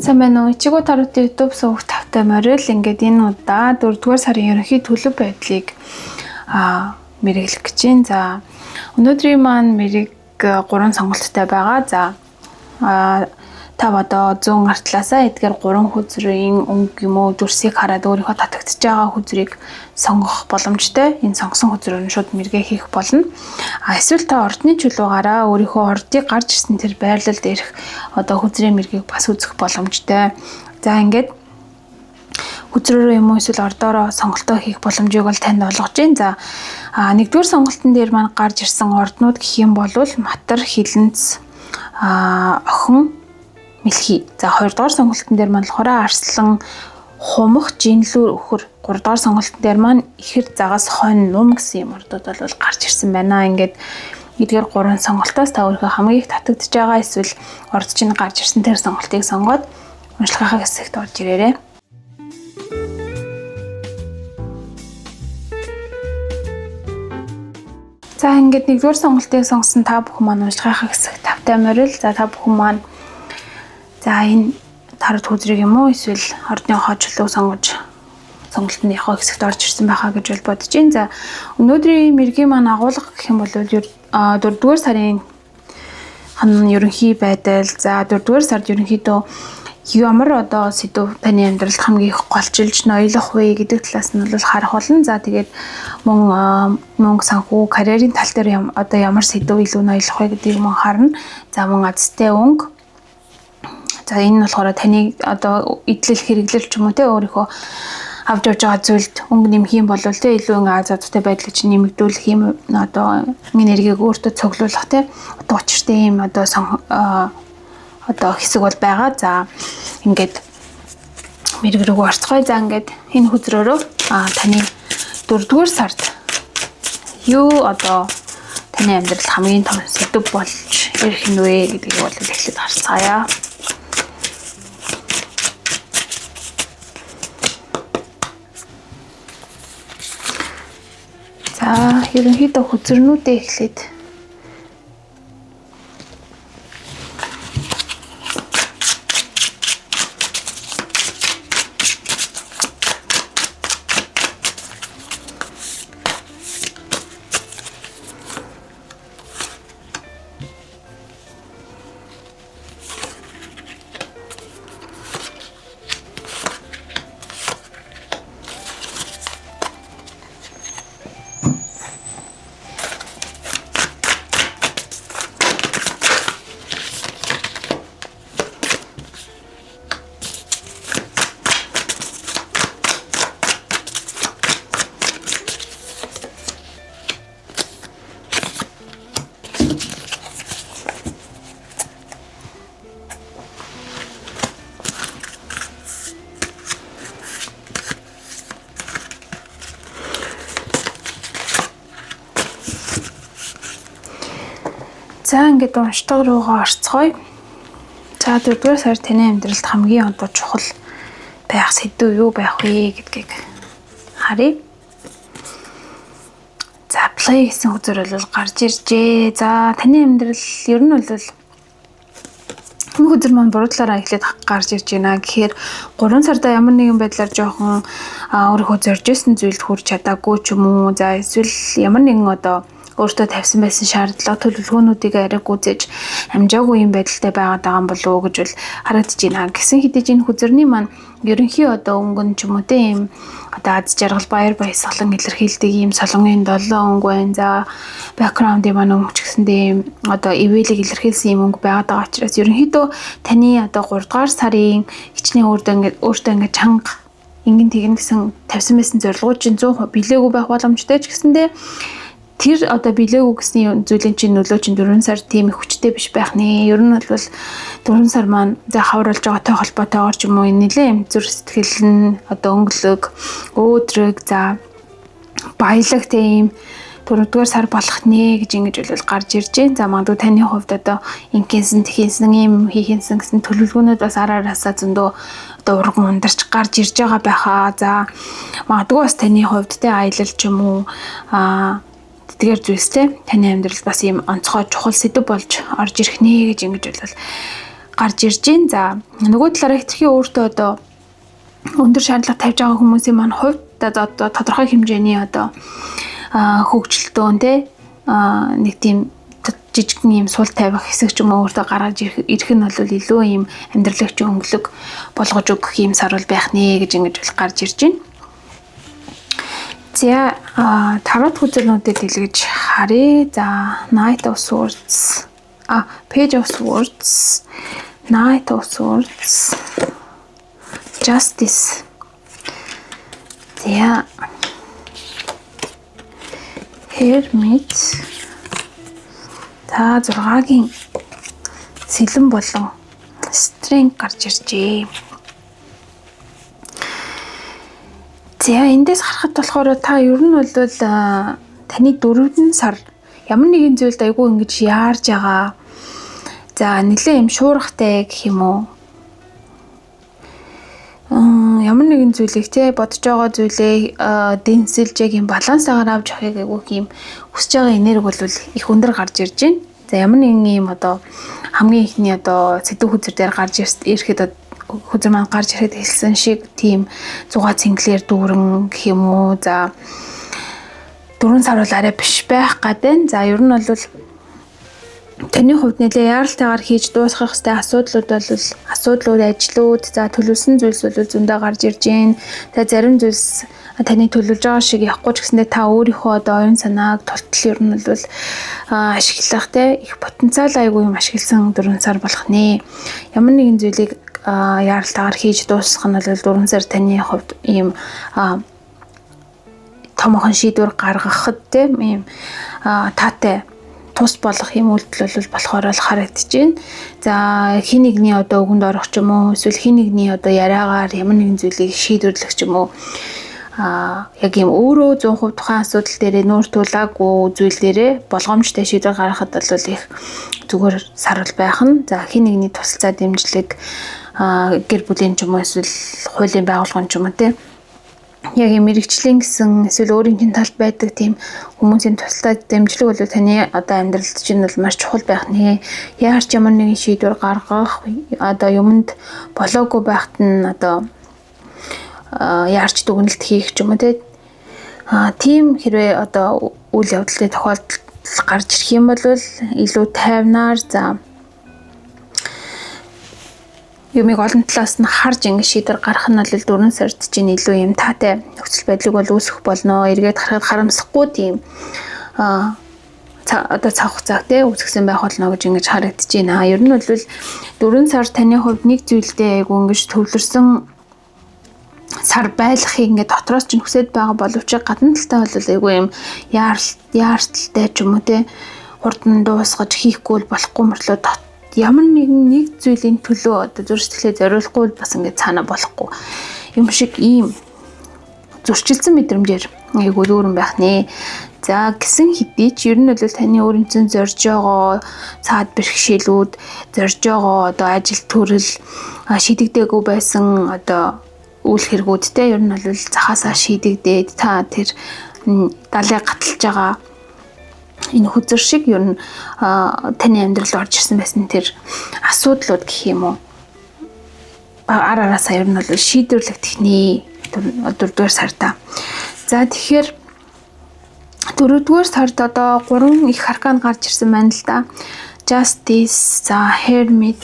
Сайн байна уу? Ичигүү тарууд YouTube сувг тавтай морил ингээд энэ удаа 4-р сарын ерөнхий төлөв байдлыг мэргэглэх гэж байна. За өнөөдрийн маань мэрэг 3 сонголттой байгаа. За та одоо 100 гартлаасаа эдгээр 3 хүзрийн өнгө юм уу дүрсийг хараад өөрийнхөө татагдж байгаа хүзрийг сонгох боломжтой. Энэ сонгосон хүзрээр нь шууд мэргээ хийх болно. Эсвэл та ордны чулуугаараа өөрийнхөө ордыг гарч ирсэн тэр байрлалд ирэх одоо хүзрийн мэргийг бас үзэх боломжтой. За ингээд хүзрөөрөө юм уу эсвэл ордоороо сонголтоо хийх боломжийг бол танд олгож байна. За нэгдүгээр сонголтын дээр маань гарч ирсэн орднууд гэх юм бол Матар, Хилэнц, Охин, Мэлхий. За 2-р сонголтын дээр маань Хураа, Арслан, Хумх, Жинлүү, Өхөр. 3-р сонголтын дээр маань Ихэр, Загас, Хонь, Нум гэсэн юм ордууд бол гарч ирсэн байна. Ингээд эдгээр 3 сонголтоос та өөрийнхөө хамгийн их татагдж байгаа эсвэл орд чинь гарч ирсэн тэр сонголтыг сонгоод уншлагынхаа хэсэгт орж ирээрэй. За ингээд нэгдүгээр сонголтыг сонгосон та бүхэн маань уншлагынхаа хэсэгт тавтай морил. За та бүхэн маань за энэ тард хүзрийг юм уу эсвэл ордныхоо чулууг сонгож сонголтынхоо хэсэгт орж ирсэн байхаа гэж бол бодож байна. За өнөөдрийн мэргийн маань агуулга гэх юм бол 4-р сарын ерөнхий байдал. За 4-р сард ерөнхийдөө ямар одоо сэдв таны амьдралд хамгийн их голчилж ноёлох вэ гэдэг талаас нь бол харах болно. За тэгээд мөнгө санхүү карьерийн тал дээр одоо ямар сэдв илүү ноёлох вэ гэдгийг мөн харна. За мөн азтай өнгө. За энэ нь болохоор таны одоо идэл хэрэглэл ч юм уу те өөрийнхөө авч явж байгаа зүйлд өнгө нэмэх юм бол те илүү ингээ азоттой байдлыг чинь нэмэгдүүлэх юм одоо энергийг өөртөө цуглуулах те одоо учиртай юм одоо хэсэг бол байгаа. За ингээд мэрэг рүү орцгоё. За ингээд энэ хүзрөөрөө таны 4-р сард юу одоо таны амьдралд хамгийн том сэдв болж ирэх нь вэ гэдгийг бол эхлээд харцгаая. За ерөнхийдөө хүзрнүүдээ эхлээд за ингээд уншдаг руугаа орцгоё. За 4-р сар таны амьдралд хамгийн одоо чухал байх сэдв юу байх вэ гэдгийг харъя. За play гэсэн хүзэр бол гарч иржээ. За таны амьдрал ер нь бол энэ хүзэр маань буруу талаараа эхлээд гарч ирж байна. Тэгэхээр 3 сарда ямар нэгэн байдлаар жоохон өөрийнхөө зорж ирсэн зүйлд хүрч чадаагүй ч юм уу. За эсвэл ямар нэгэн одоо өөртөө тавьсан байсан шаардлага төлөвлөгөөнүүдийг арай гүйцээж амжаагүй юм байдалтай байгаад байгаа юм болов уу гэж бол харагдаж байна. Гэсэн хэдиж энэ хүзэрний маань ерөнхий одоо өнгөн ч юм уу те юм одоо аз жаргал баяр баясгалан илэрхийлдэг юм солонгийн 7 өнгө байна. За бэкграундын маань өнгө ч гэсэндээ юм одоо ивэлийг илэрхийлсэн юм өнгө байгаад байгаа учраас ерөнхийдөө таны одоо 3-р сарын хичнээн өөртөө ингээд чанга ингэн тэгнэ гэсэн тавьсан байсан зорилгууд чинь 100% билээгүй байх боломжтой ч гэсэндээ тэр одоо билээгүй гэсэн зүйлийн чинь нөлөө чинь 4 сар тийм их хүчтэй биш байх нэ. Ер нь бол 4 сар маань за хавруулж байгаатай холбоотойгоор ч юм уу нэлээд юм зүрх сэтгэл нь одоо өнгөлөг, өөдрөг, за баялаг тийм 4-р сар болох нэ гэж ингэж бол гарч ирж байна. За магадгүй таны хувьд одоо инкэнсэн, тэхэнсэн юм хийхэнсэн гэсэн төлөвлөгөөнүүд бас араараасаа зөндөө одоо урган ундарч гарч ирж байгаа байхаа. За магадгүй бас таны хувьд те аялал ч юм уу тэдгээр зүйлстэй таны амьдралд бас ийм онцгой чухал сэдв болж орж ирэх нэ гэж ингэж бол гарч ирж байна. За нөгөө талаараа хэтэрхий өөртөө одоо өндөр шаардлага тавьж байгаа хүмүүсийн маань хувьд одоо тодорхой хэмжээний одоо хөгжилтөөн те нэг тийм жижигхэн юм сул тавих хэсэг ч юм уу өөртөө гаргаж ирэх нь бол илүү юм амьдралагч өнгөлөг болгож өгөх юм сарвал байх нэ гэж ингэж бол гарч ирж байна. За тавд хүзэрнүүдэд дэлгэж харъя. За Knight of Swords, Page of Swords, Knight of Swords, Justice. За Hermit. За 6-гийн сэлэн болон Strength гарч иржээ. За эндээс харахад болохоор та ер нь бол таны 4 сар ямар нэгэн зүйлд айгүй ингэж яарж байгаа. За нэлээ юм шуургатай гэх юм уу. Ямар нэгэн зүйлийг те бодож байгаа зүйлээ дэнсэлж яг юм балансаагаар авч явахыг айгүй юм хүсэж байгаа энерги бол их өндөр гарч ирж байна. За ямар нэгэн юм одоо хамгийн ихний одоо сэдв хүзэр дээр гарч ирэхэд хүзэр маань гарч ирэхэд хэлсэн шиг тийм зугаа цэнгэлээр дүүрэн гэх юм уу. За 4 сар бол арай биш байх гадэн. За ер нь бол таны хувьд нэлээ яаралтайгаар хийж дуусгах хэвээр асуудлууд, ажлууд, за төлөвлөсөн зүйлс бол зөндөө гарч ирж байна. За зарим зүйлс таны төлөвлөж байгаа шиг явахгүй ч гэсэндээ та өөрийнхөө одоо оюун санааг тултал ер нь бол ашиглах те их потенциал айгүй юм ашигласан 4 сар болох нэ. Ямар нэгэн зүйлийг яаралтайгаар хийж дуусгах нь бол 4 сар таны хувьд ийм томоохон шийдвэр гаргахад те ийм таатай тус болох юм үйлдэл бол болохоор л харагдаж байна. За хин нэгний одоо өгөнд орох ч юм уу эсвэл хин нэгний одоо яриагаар ямар нэгэн зүйлийг шийдвэрлэх ч юм уу яг юм өөрөө 100% тухайн асуудал дээрээ нүүр тулаагүй зүйлээрээ болгоомжтой шийдвэр гаргахад бол их зүгээр сарвал байх нь. За хин нэгний тусалцаа дэмжлэг гэр бүлийн ч юм уу эсвэл хуулийн байгууллагын ч юм уу те яг юм мэрэгчлийн гэсэн эсвэл өөрийн чинь талд байдаг тийм хүмүүсийн туслалцаа дэмжлэг бол таны одоо амьдралд чинь бол маш чухал байх нэ. Яарч ямар нэгэн шийдвэр гаргах одоо юмд болоогүй байхад нь одоо яарч дүгнэлт хийх ч юм уу тийм хэрвээ одоо үйл явдлын тохиолдол гарч ирэх юм бол илүү тайвнаар за юмыг олон талаас нь харж ингэ шийдвэр гаргах нь бол 4 сард чинь илүү юм таатай нөхцөл байдлыг бол үүсгэх болно. Эргээд харахад харамсахгүй тийм одоо цаг хугацааг те үүсгэсэн байх болно гэж ингэж харагдаж байна. Ер нь бол 4 сар таны хувьд нэг зүйлдээ айгу ингэж төвлөрсөн сар байлгахыг ингээд дотроос ч хүсэж байгаа боловч гадна талтай бол айгүй юм яаралтай ч юм уу те хурдан дуусгаж хийхгүй болохгүй мөрлөө ямар нэг зүйлийн төлөө одоо зүрх сэтгэлээ зориулахгүй бас ингээд цаана болохгүй юм шиг ийм зөрчилдсөн мэдрэмжээр айгүй дүүрэн байх нэ. За гисэн хэдий ч ер нь бол таны өөрийн чинь зорж байгаа цаад бэрхшээлүүд зорж байгаа одоо ажил төрөл шийдэгдээгүй байсан одоо үйл хэрэгүүдтэй ер нь бол захаасаа шийдэгдээд та тэр далайг гаталж байгаа энэ хүзэр шиг ер нь таны амьдралд орж ирсэн байсан тэр асуудлууд гэх юм уу араасаа ер нь бол шийдвэрлэгдэх нэ 4-р сарда. За тэгэхээр 4-р сард одоо 3 их аркан гарч ирсэн байна л да. Justice, за Hermit,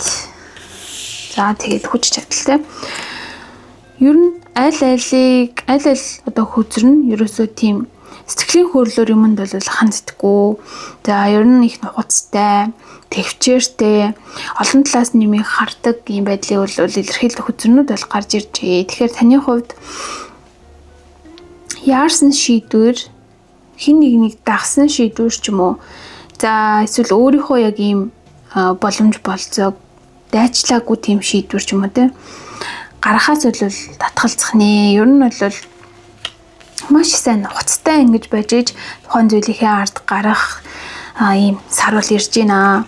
за тэгээд хүч чадалтай. Ер нь аль одоо хүзэр нь ерөөсөө тийм сэтгэлийн хөдлөлөөр юмд бол ханддаггүй. За ер нь их нухацтай, төвчээртэй, олон талаас нэмийг хардаг юм байдлыг бол илэрхийлэх хүзэрнүүд бол гарч иржээ. Тэгэхээр таны хувьд яарсан шийдвэр, хин нэгнийг дагсан шийдвэр ч юм уу. За эсвэл өөрийнхөө яг ийм боломж болцоог дайчлаагүй тийм шийдвэр ч юм уу те. Гарахаас бол татгалзах нэ. Ер нь бол маш сайн хуцтай ингэж байж иж тухайн зүйлийнхээ ард гарах ийм сар бол ирж байна.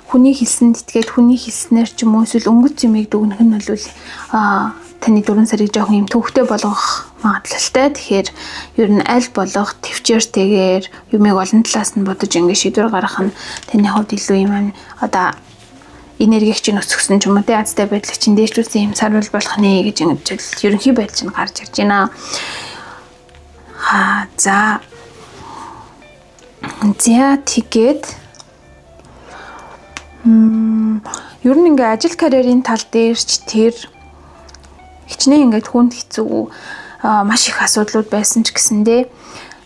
Хүний хэлсэнд итгээд хүний хэлснээр ч юм уу эсвэл өнгөц юмыг дүгнэх нь бол таны 4 сарыг жоохон юм төвхтэй болгох магадлалтай. Тэгэхээр ер нь аль болох төвчээртэйгээр юмыг олон талаас нь бодож ингэ шийдвэр гаргах нь таны хувьд илүү юм одоо энергиг чинь өсгсөн ч юм уу те азтай байдлыг чинь дээшлүүлсэн юм сарвал болох нэ гэж ингэж ерөнхий байдал чинь гарч ирж байна. За тэгээд ер нь ингээ ажил карьерийн тал дээр ч тэр хичнээн ингээд хүнд хэцүү маш их асуудлууд байсан ч гэсэндээ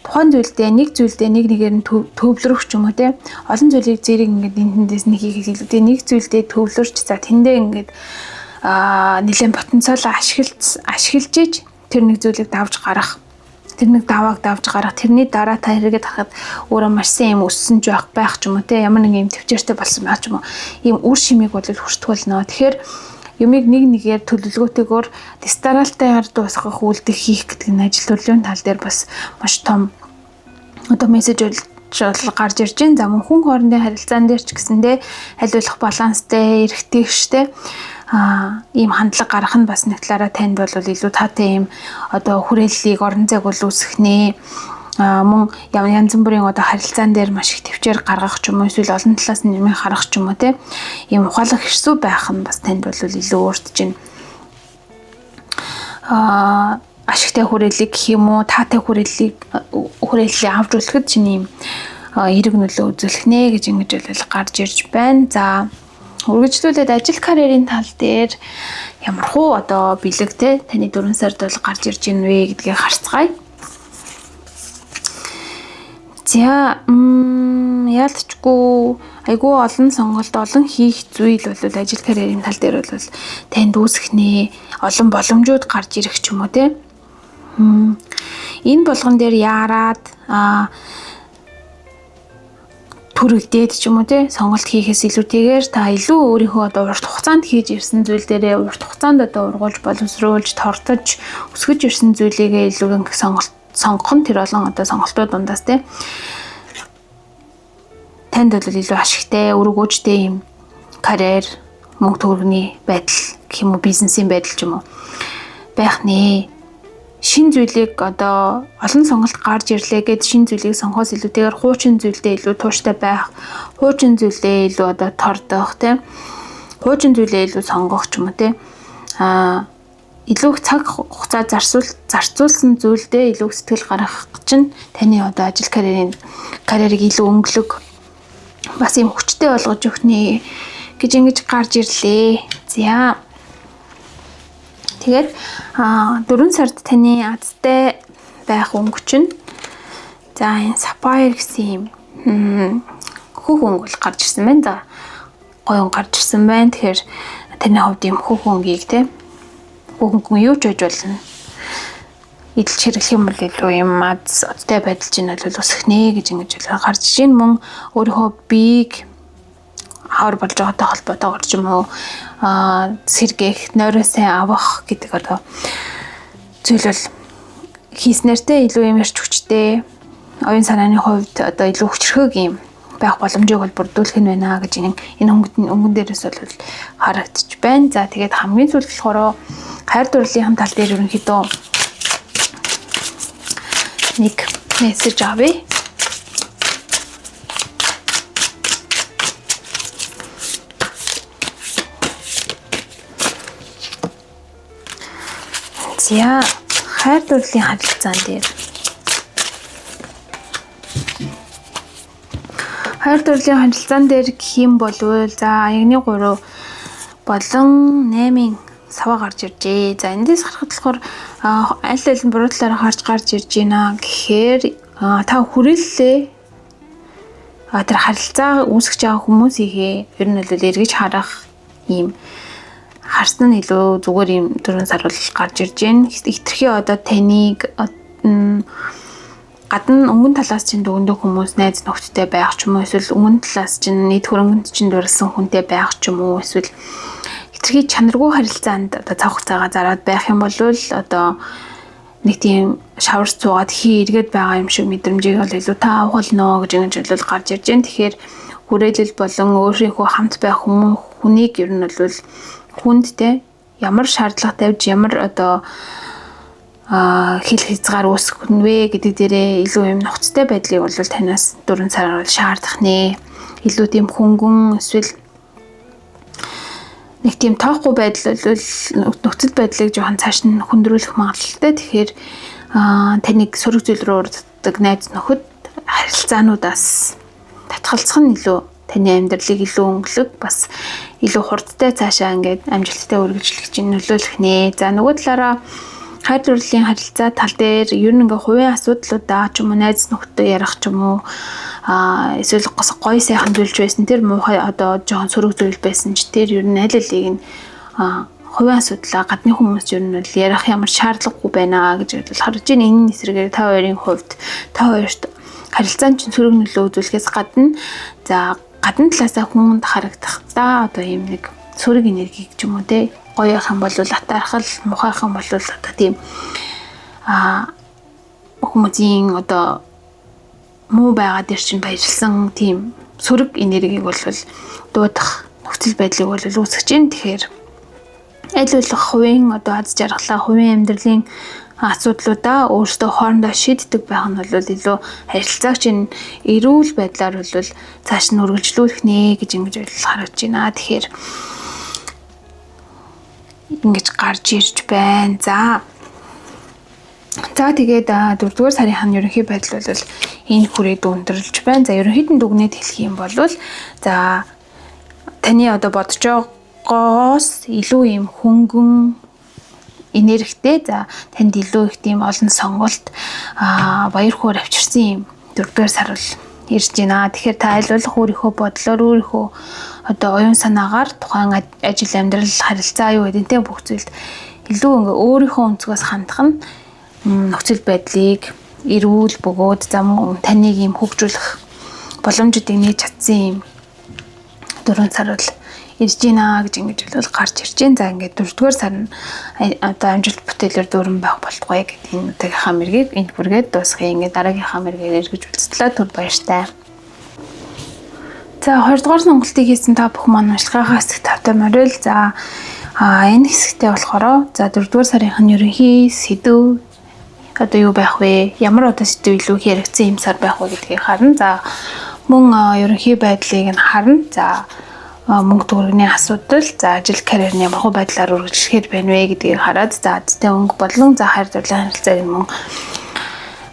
тухайн зүйлдээ нэг нэгээр нь төвлөрөх ч юм уу те олон зүйлийг зэрэг ингээд энэндээс нэг хийх хэлүүдээ нэг зүйлдээ төвлөрч за тэндээ ингээд нэлээд потенциал ашиглаж иж тэр нэг зүйлийг давж гарах тэр нэг давааг давж гарах тэрний дараа та хэрэгэд харахад өөрөө маш сайн юм өссөн ч байх ч юм уу те ямар нэг юм төвчээртэй болсон байх ч юм уу ийм үр шимийг бол хүртэх болно. Тэгэхээр юмыг нэгээр төлөвлөгөөтэйгээр дистаралтай ард дуусгах үйлдэл хийх гэдэг нь ажил төрлийн тал дээр бас маш том мессеж гарч ирж байна. За мөн хүн хоорондын харилцаан дээр ч гэсэндээ хариулах баланстай, эргэтэйгштэй ийм хандлага гаргах нь бас нэг талаараа танд бол илүү таатай ийм хүрээллийг орон зайг бол үүсгэнэ. Мөн янз бүрийн харилцаан дээр маш их төвчээр гаргах ч юм уу эсвэл олон талаас нь нэмийг харах ч юм уу те ийм ухаалаг хэрсүү байх нь бас танд бол илүү өөртөж байна. Ашигтай хүрээллийг гэх юм уу таатай хүрээллийг авч үлэхэд чинь ийм эрэг нөлөө үзүүлэх нэ гэж ингэж бол гарч ирж байна. За үргэлжлүүлээд ажил карьерийн тал дээр ямар хуу бэлэг те таны 4 сард бол гарч ирж байна вэ гэдгийг харцгаая. За яалтчгүй айгүй олон сонголт олон хийх зүйл бол ажил карьерийн тал дээр бол танд үүсэх нэ олон боломжууд гарч ирэх ч юм уу те энэ болгон дээр яарад төрөлдөөд ч юм уу те сонголт хийхээс илүүтэйгээр та илүү өөрийнхөө урт хугацаанд хийж ирсэн зүйл дээрээ урт хугацаанд ургуулж боловсруулж тортож өсгөж ирсэн зүйлийгээ илүү сонгох нь тэр олон сонголтууд дундаас те танд бол илүү ашигтай өргөөжтэй юм карьер мөнгө төгрөгийн байдал гэх юм уу бизнесийн байдал ч юм уу байх нэ. Шин зүйлийг олон сонголт гарч ирлээ гэд шин зүйлийг сонгохоос илүүтэйгээр хуучин зүйлдээ илүү тууштай байх, хуучин зүйлдээ илүү тордох те хуучин зүйлээ илүү сонгох ч юм уу те илүү цаг хугацаа зарцуулсан зүйлдээ илүү сэтгэл гаргах чинь таны ажил карьерийг илүү өнгөлөг бас юм хүчтэй болгож өгөх нэ гэж ингэж гарч ирлээ. За тэгээд 4 сард таны азтай байх өнгө чинь за энэ Sapphire гэсэн юм хөх өнгө бол гарч ирсэн байна. За гоё гарч ирсэн байна. Тэгэхээр таны хувьд юм хөх өнгийг те хөнгөн юу ч байж болно. Идэлж хэрэглэх юм бол илүү юм азтай байдал чинь бол өсөх нэ гэж ингэж гарч иж байна. Мөн өөрийнхөө биеийг хавар болж байгаатай холбоотойгоор ч юм уу сэргээх, нойроо сайн авах гэдэг зүйл бол хийснээртэй илүү юм ярьж хүчтэй оюун санааны хувьд илүү хүчрхэг юм байх боломжийг бол бүрдүүлэх нь байна гэж энэ өнгөн дээрээс бол харагдчих байна. За тэгээд хамгийн сүүлд болохоор хайр дурлалын тал дээр ерөнхийдөө нэг мессеж авъя. За хайр дурлалын харилцаан дээр гэх юм болвол за 1-3 болон 8-ын саваа гарч иржээ. За эндээс харахад болохоор аль аль нь буруу талаараа гарч ирж байна гэхээр та хүрээллээ тэр харилцаа үүсгэж байгаа хүмүүсийнхээ ер нь бол эргэж харах юм харсан нь илүү зүгээр юм 4 сар бол гарч ирж байна. Хитрхи таныг гадна өнгөн талаас чинь дөгөндөө хүмүүс найз нөхдөдтэй байх ч юм уу эсвэл өмнө талаас чинь нийт хөрөнгөнд чинь дурлсан хүнтэй байх ч юм уу эсвэл хитрхи чанаргүй харилцаанд цаг хугацаагаа зараад байх юм бол нэг тийм шавар цуугаад эргээд байгаа юм шиг мэдрэмжийг бол илүү та авахолно гэж ингэж бол гарч ирж байна. Тэгэхээр хүрээлэл болон өөрийнхөө хамт байх хүнийг ер нь бол хүндтэй ямар шаардлага тавьж ямар хил хязгаар үүсгэх нь вэ гэдэг дээрээ илүү юм нухацтай байдлыг бол танаас 4 сараар бол шаардах нэ. Илүү тийм хөнгөн эсвэл нэг тийм тоохгүй байдал бол нөхцөл байдлыг жоохон цааш нь хүндрүүлэх магадлалтай. Тэгэхээр таныг сөрөг зүйл рүү урддаг найз нөхөд харилцаануудаас татгалзах нь илүү таны амьдралыг илүү өнгөлөг бас илүү хурдтай цаашаа ингээд амжилттай үргэлжлэх чинь нөлөөлөх нэ. За нөгөө талаараа хайр дурлалын харилцаа тал дээр ер нь ингээ хувийн асуудлуудаа ч юм уу найз нөхдөд ярих ч юм уу эсвэл гоё сайхан зүйлж байсан тэр муухай одоо жоохон сөрөг зүйл байсан ч тэр ер нь аль алийг нь хувийн асуудлаа гадны хүмүүс ер нь бол ярих ямар шаардлагагүй байна гэж бол харж байна. Энэ эсрэгээр та хоёрын хувьд та хоёрт харилцаан чинь сөрөг нөлөө үзүүлэхээс гадна за гадна талаасаа хүнд харагдах та одоо юм нэг сөрөг энерги гэж юм уу те гоё юм бол атаархал мухайхан бол одоо тийм хүмүүсийн одоо муу байгаа дээр чинь баярлсан тийм сөрөг энергийг бол дуудах нөхцөл байдлыг бол үүсгэж байна. Тэгэхээр аль болох хувийн одоо аз жаргалаа хувийн амьдралын асуудлуудаа өөрсдөө хоорондоо шийддэг байх нь бол илүү харилцааг чинь эрүүл байдлаар бол цааш нь үргэлжлүүлэх нэ гэж ингэж харагдаж байна. Тэгэхээр ингэж гарч ирж байна. За тэгээд 4-р сарын ерөнхий байдал бол энэ хүрээд өндөрлөж байна. За ерөнхийдөө дүгнээд хэлэх юм бол за таны одоо бодож байгаагоос илүү юм хөнгөн энергитэй за танд илүү их тийм олон сонголт баяр хөөр авчирсан юм 4-р сар бол ирж байна. Тэгэхээр та аль болох өөрийнхөө бодлоор өөрийнхөө одоо оюун санаагаар тухайн ажил амьдрал харилцаа юу гэдэг те бүх зүйлд илүү ингээ өөрийнхөө өнцгөөс хандах нь нөхцөл байдлыг эрүүл бөгөөд зам таныг юм хөгжүүлэх боломжуудыг нээж чадсан юм 4 сар бол ирж байна гэж ингэж бол гарч ирж байна. За ингээд 4-р сар нь одоо амжилт бүтээлээр дүүрэн байх болтугай гэдэг энэ удаагийнхаа мэргийг энд бүргээд дуусгая. Ингээд дараагийнхаа мэргээр эргэж үзтлээ түр баяртай. За 2-р сонголтыг хийсэн та бүх маань уншлагынхаа хэсэг тавтай морил. За энэ хэсэгтээ болохоор за 4-р сарын ерөнхий сэдв одоо юу байх вэ? Ямар одоо сэдв илүү хэрэгцсэн юм сар байх вэ гэдгийг харна. За мөн ерөнхий байдлыг нь харна. За мөнгө төгрөгийн асуудал, за ажил карьерны ямар байдлаар үргэлжлэхээр байна вэ гэдгийг хараад за эцтэй өнгө болон за хайр дурлалын харилцааг мөн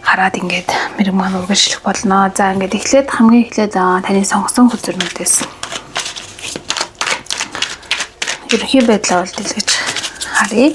хараад ингээд мэрэг маань үргэлжлэх болно. За ингээд хамгийн эхлээд таны сонгосон хөзөрнүүдээс ерөнхий байдлаа бол дэлгэж харъя.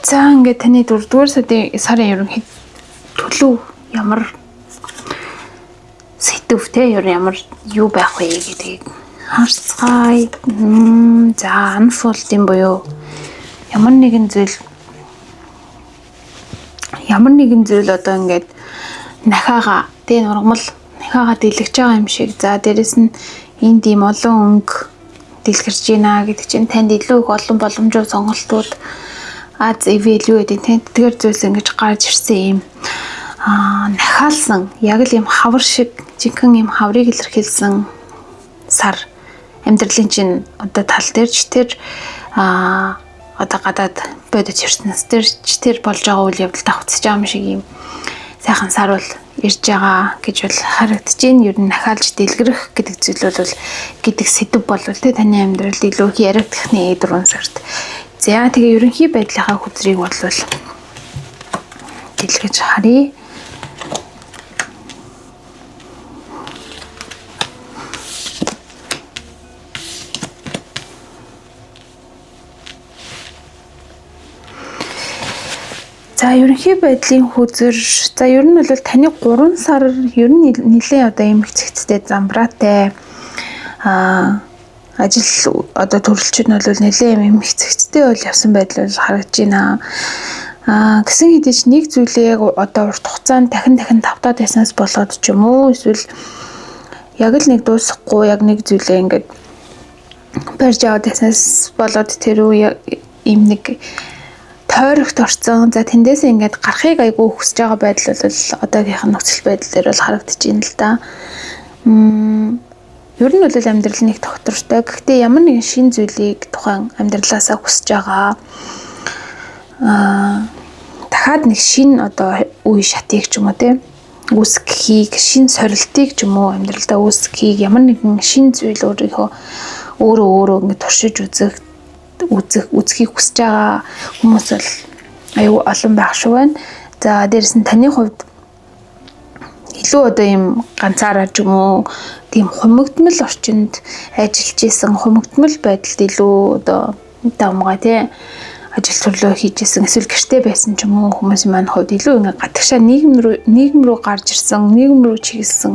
За ингээд таны 4-р сарын ерөнхий төлөв ямар сэтвтэй ямар юу байх вэ гэдгийг харцгаая. За unfold юм буюу ямар нэгэн зүйл одоо ингээд нахаага тэ нургамал нахаага дэлгэж байгаа юм шиг. За дээрэс нь энд ийм олон өнгө дэлгэрч байна гэдэг чинь танд илүү их олон боломжтой сонголтууд аз эвэлүү гэдэг тэр зүйлс ингэж гарч ирсэн юм нахаалсан яг л юм хавар шиг жинхэнэ юм хаврыг илэрхийлсэн сар амьдралын чинь одоо тал дээр ч тэр одоо гадаад бодож ирснээс тэр болж байгаа үйл явдал давхцаж байгаа юм шиг юм сайхан сар бол ирж байгаа гэж бол харагдаж байна. Ер нь нахаалж дэлгэрэх гэдэг зүйл бол гэдэг сэдв бол тэ таны амьдралд илүү их яригдах нэ 4 сард. За тэгээ ерөнхий байдлынхаа хүзрийг бол дэлгэж харъя. За ерөнхий байдлын хүзэр. За ер нь бол таны 3 сар ер нь нэлээд одоо эмх цэгцтэй замбраатай ажил одоо төрөлч нь бол нэлээд эмх цэгцтэй бол явсан байдал бол харагдаж байна. Гэсэн хэдий ч нэг зүйлээ яг одоо урт хугацаанд дахин давтаад байснаас болоод ч юм уу эсвэл яг л нэг дуусахгүй яг нэг зүйлээ ингээд барьж аваад байснаас болоод тэр үе ийм нэг тойрогт орсон. За тэндээс ингээд гарахыг айгүй хүсэж байгаа байдал бол одоогийнх нь нөхцөл байдал дээр бол харагдаж байна л да. Ер нь бол амьдрал нэг тогтвортой. Гэхдээ ямар нэгэн шин зүйлийг тухайн амьдралаасаа хүсэж байгаа. Дахиад нэг шин одоо үе шатыг ч юм уу тийм үүсгэхийг, шин сорилтыг ч юм уу амьдралдаа үүсгэхийг ямар нэгэн шин зүйл өөрөө ингээд туршиж үзэхийг хүсэж байгаа хүмүүс бол аюу олон байх шиг байна. За дээрэс нь таны хувьд илүү одоо ийм ганцаараа ч юм уу тийм хумигдмал орчинд ажиллаж исэн, хумигдмал байдалд илүү одоо давмгай тий ажил төрлөө хийж исэн, эсвэл гэртээ байсан ч юм уу хүмүүсийн маань хувьд илүү ингээд гадагшаа нийгэм рүү гарч ирсэн, нийгэм рүү чиглэсэн,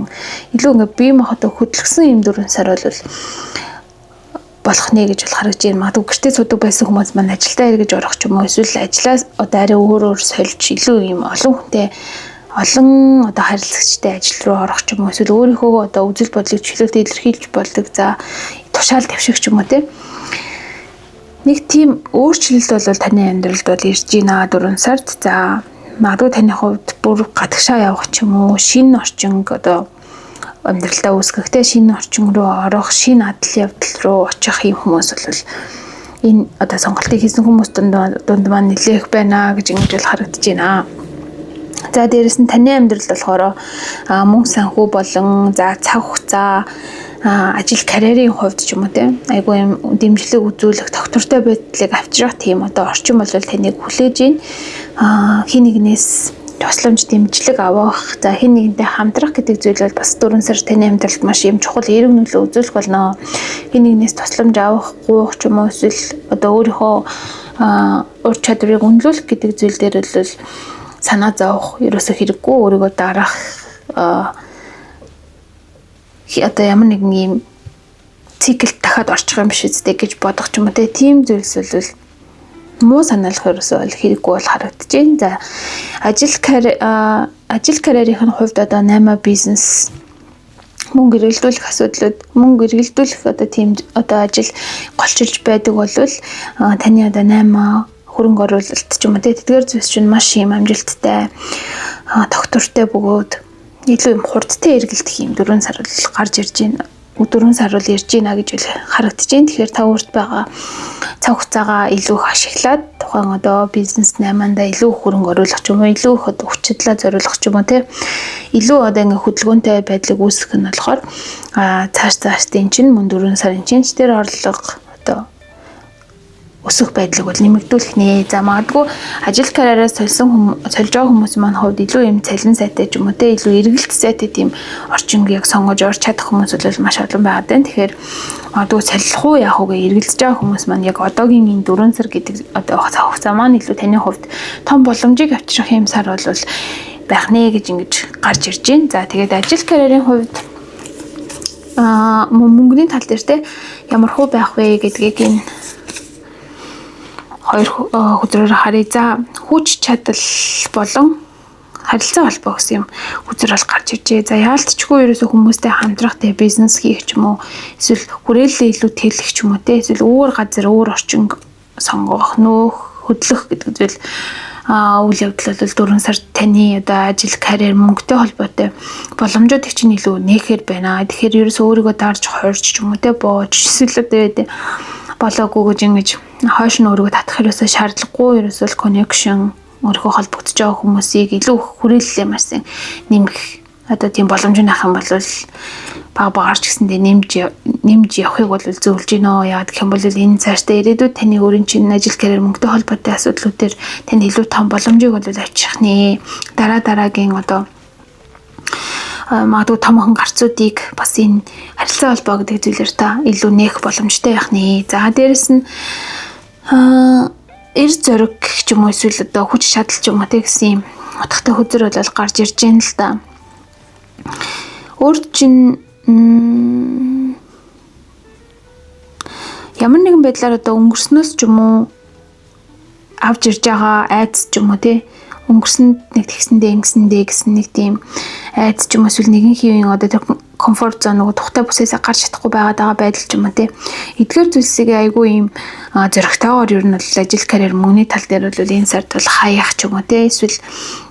илүү ингээд бие махбод хөдөлгсөн юм 4 сар бол болох нэ гэж бол харагдаж байна. Магадгүй гэртээ судаг байсан хүмүүс маань ажилдаа эргэж орох ч юм уу эсвэл ажлаа одоо арай өөр сольж илүү юм олон хүнтэй олон одоо харилцагчтай ажил руу орох ч юм уу эсвэл өөрийнхөө одоо үзэл бодлыг чөлөөтэй илэрхийлж болдог. За тушаал тавшиг ч юм уу тийм нэг тийм өөрчлөлт бол таны амьдралд бол ирж байна 4 сард. За магадгүй таны хувьд бүр гадагшаа явах ч юм уу шинэ орчин одоо амьдралдаа үүсгэхтэй шинэ орчин руу орох, шинэ адал явдал руу очих юм хүмүүс бол энэ одоо сонголтыг хийсэн хүмүүс дунд маань нэлээх байна гэж ингэж бол харагдаж байна. За дээрэс нь таны амьдралд болохоор мөнгө санхүү болон за цаг хугацаа ажил карьерийн хувьд ч юм уу тийм айгүй юм дэмжлэг үзүүлэх тогтвортой байдлыг авчрах тийм одоо орчин бол таныг хүлээж байна. Хин нэгнээс тусламж дэмжлэг авах, за хин нэгнтэй хамтрах гэдэг зүйл бол бас 4 сар таны амьдралд маш юм чухал эерэг нөлөө үзүүлэх болно. Хин нэгнээс тусламж авах, гуйх ч юм уу эсвэл одоо өөрийнхөө ур чадварыг үнэлүүлэх гэдэг зүйл дээр бол санаа зовох ерөөсөө хэрэггүй, өөрийгөө дарах одоо ямар нэгэн юм циклд дахиад орчих юм биш үстэй гэж бодох ч юм уу тийм зүйлс бол муу санаалах ерөөсөө хэрэггүй бол харагдаж байна. За ажил карьерийн хувьд одоо 8 бизнес мөнгө эргэлдүүлэх асуудлууд, мөнгө эргэлдүүлэх одоо тийм одоо ажил голчилж байдаг бол таны одоо 8 хөрөнгө оруулалт ч юм уу тэдгээр зүйлс чинь маш юм амжилттай тогтвортой бөгөөд илүү юм хурдтай эргэлдэх юм 4 сар бол гарч ирж байна. 4 сар бол ирж байна гэж харагдаж байна. Тэгэхээр та өөрт байгаа цаг хугацаагаа илүү их ашиглаад тухайн одоо бизнес 8-андаа илүү их хөрөнгө оруулах ч юм уу, илүү их одоо хүч чадлаа зориулах ч юм уу тийм илүү одоо ингээ хөдөлгөөнтэй байдлыг үүсгэх нь болохоор цааш чинь мөн 4 сарын чинь тэр орлого одоо өсөх байдлыг бол нэмэгдүүлэх нэ. За магадгүй ажил карьераа сольж байгаа хүмүүс маань хувьд илүү юм цалин сайтай ч юм уу те илүү эргэлт сайтай тийм орчинг яг сонгож орж чадах хүмүүс бол маш олон байгаад байна. Тэгэхээр магадгүй саллах уу яах уу гэж эргэлдэж байгаа хүмүүс маань яг одоогийн энэ 4 сар гэдэг одоо хугацаа маань илүү таны хувьд том боломжийг авчрах юм сар бол байх нэ гэж ингэж гарч ирж байна. За тэгээд ажил карьерийн хувьд мөнгөний тал дээр те ямар хөө байх вэ гэдгийг энэ хоёр хүзрээр харъя. За хүч чадал болон харилцаа холбоо гэсэн юм хүзэр бол гарч ижээ. За яалтчгүй ерөөсөө хүмүүстэй хамтрах те бизнес хийх ч юм уу эсвэл хүрээлэлээ илүү тэлэх ч юм уу те эсвэл өөр газар өөр орчин сонгох нөөх хөдлөх гэдэг зүйл үйл явдал бол 4 сар таны одоо ажил карьер мөнгөтэй холбоотой боломжууд чинь илүү нээхээр байна. Тэгэхээр ерөөсөө өөрийгөө дарж хорж ч юм уу те боож эсвэл одоо болоогүй гэж ингэж хойш нь өөрийгөө татах ерөөсөө шаардлагагүй ерөөсөө connection өөрийнхөө холбогдож байгаа хүмүүсийг илүү хүрээлэлээ марсан нэмэх одоо тийм боломж нах юм бол багаарч гэсэндээ нэмж явахыг бол зөвлөж гинөө. Яг гэх юм бол энэ цаашдаа ирээдүйд таны өөрийн чинь ажил карьер мөнгөтэй холбоотой асуудлуудаар тань илүү том боломжийг бол авчих нэ. Дараагийн одоо магадгүй томхон гарцуудыг бас энэ харилцаа холбоо гэдэг зүйлээр та илүү нээх боломжтой байх нэ. За дээрэс нь эр зориг гэх ч юм уу эсвэл одоо хүч чадал ч юм уу гэсэн юм утгатай хөзөр бол гарч ирж байна л да. Өөр чинь ямар нэгэн байдлаар одоо өнгөрснөөс ч юм уу авч ирж байгаа айдас ч юм уу тий өнгөрсөнд нэг тэгсэндээ ингэсэндээ гэсэн нэг тийм айдас ч юм уу эсвэл нэгэн хэвийн одоо тэр комфорт зон нөгөө тухтай бүсээсээ гарч чадахгүй байгаа байдал ч юм уу тий эдгээр зүйлсийг айгүй юм зөрөгтэйгээр ер нь бол ажил карьер мөнгөний тал дээр бол энэ сард бол хаяах ч юм уу тий эсвэл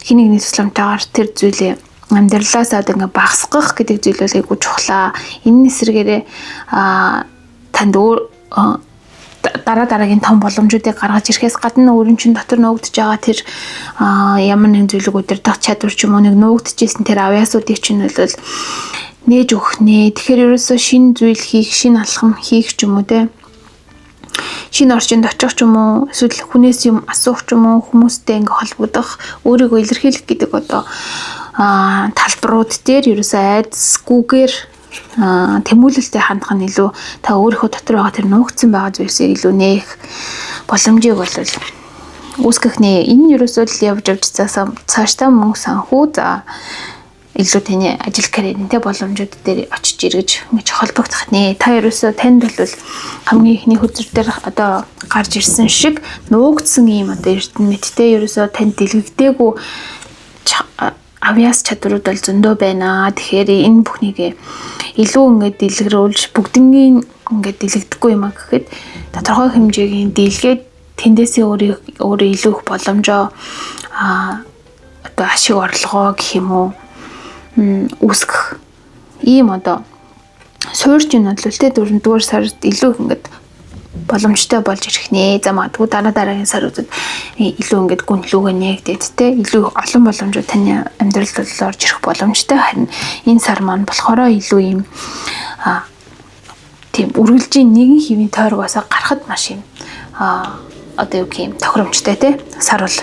хин нэгний тусламжтайгаар тэр зүйлээ амьдралаасаа ингээ багасгах гэдэг зүйл бол айгүй чухлаа. Энэ эсрэгээрээ танд дараагийн том боломжуудыг гаргаж ирэхээс гадна өөрийн чинь дотор нуугдж байгаа тэр ямар нэгэн зүйлийг удирдах чадвар ч юм уу нэг нуугдчихсэн тэр авьяасуудыг чинь бол нээж өгөх нэ. Тэгэхээр ерөөсөө шинэ зүйл хийх, шинэ алхам хийх ч юм уу те. Шинэ орчинд очих ч юм уу эсвэл хүнээс юм асуух ч юм уу хүмүүстэй ингээ холбогдох, өөрийгөө илэрхийлэх гэдэг одоо талбарууд дээр ерөөсөө айдсгүйгээр тэмүүлэлтэй хандах нь илүү та өөрийнхөө дотор байгаа тэр нуугдсан байгаа зүйлсийг илүү нээх боломжийг бол үүсгэх нэ. Энэ ерөөсөө л явж цаашдаа мөнгө санхүү за илүү таны ажил карьерийн боломжууд дээр очиж иргэж ингэж холбогдох нэ. Та ерөөсөө танд бол хамгийн ихний хөзөр дээр одоо гарч ирсэн шиг нуугдсан юм одоо эрдэнэ мэдтэй ерөөсөө танд дэлгэгдээгүй авьяас чадварууд бол зөндөө байна. Тэгэхээр энэ бүхнийг илүү ингээд дэлгэрүүлж бүгднийг ингээд дэлгэгдэхгүй юм а гэхэд тодорхой хэмжээгийн дийлгээд тэндээсээ өөрөө илүү их боломжоо одоо ашиг орлогоо гэх юм уу үүсгэх ийм одоо суурьж юм бол тэ 4-р сард илүү ингээд боломжтой болж ирэх нэ. За магадгүй дараагийн саруудад илүү ингээд гүнлүүгээ нээгдээд те илүү олон боломжууд таны амьдралд орж ирэх боломжтой. Харин энэ сар маань болохоор илүү юм тийм үргэлжийн нэгэн хэвийн тойргоосоо гарахад маш юм одоо юу гэх юм тохиромжтой те сар бол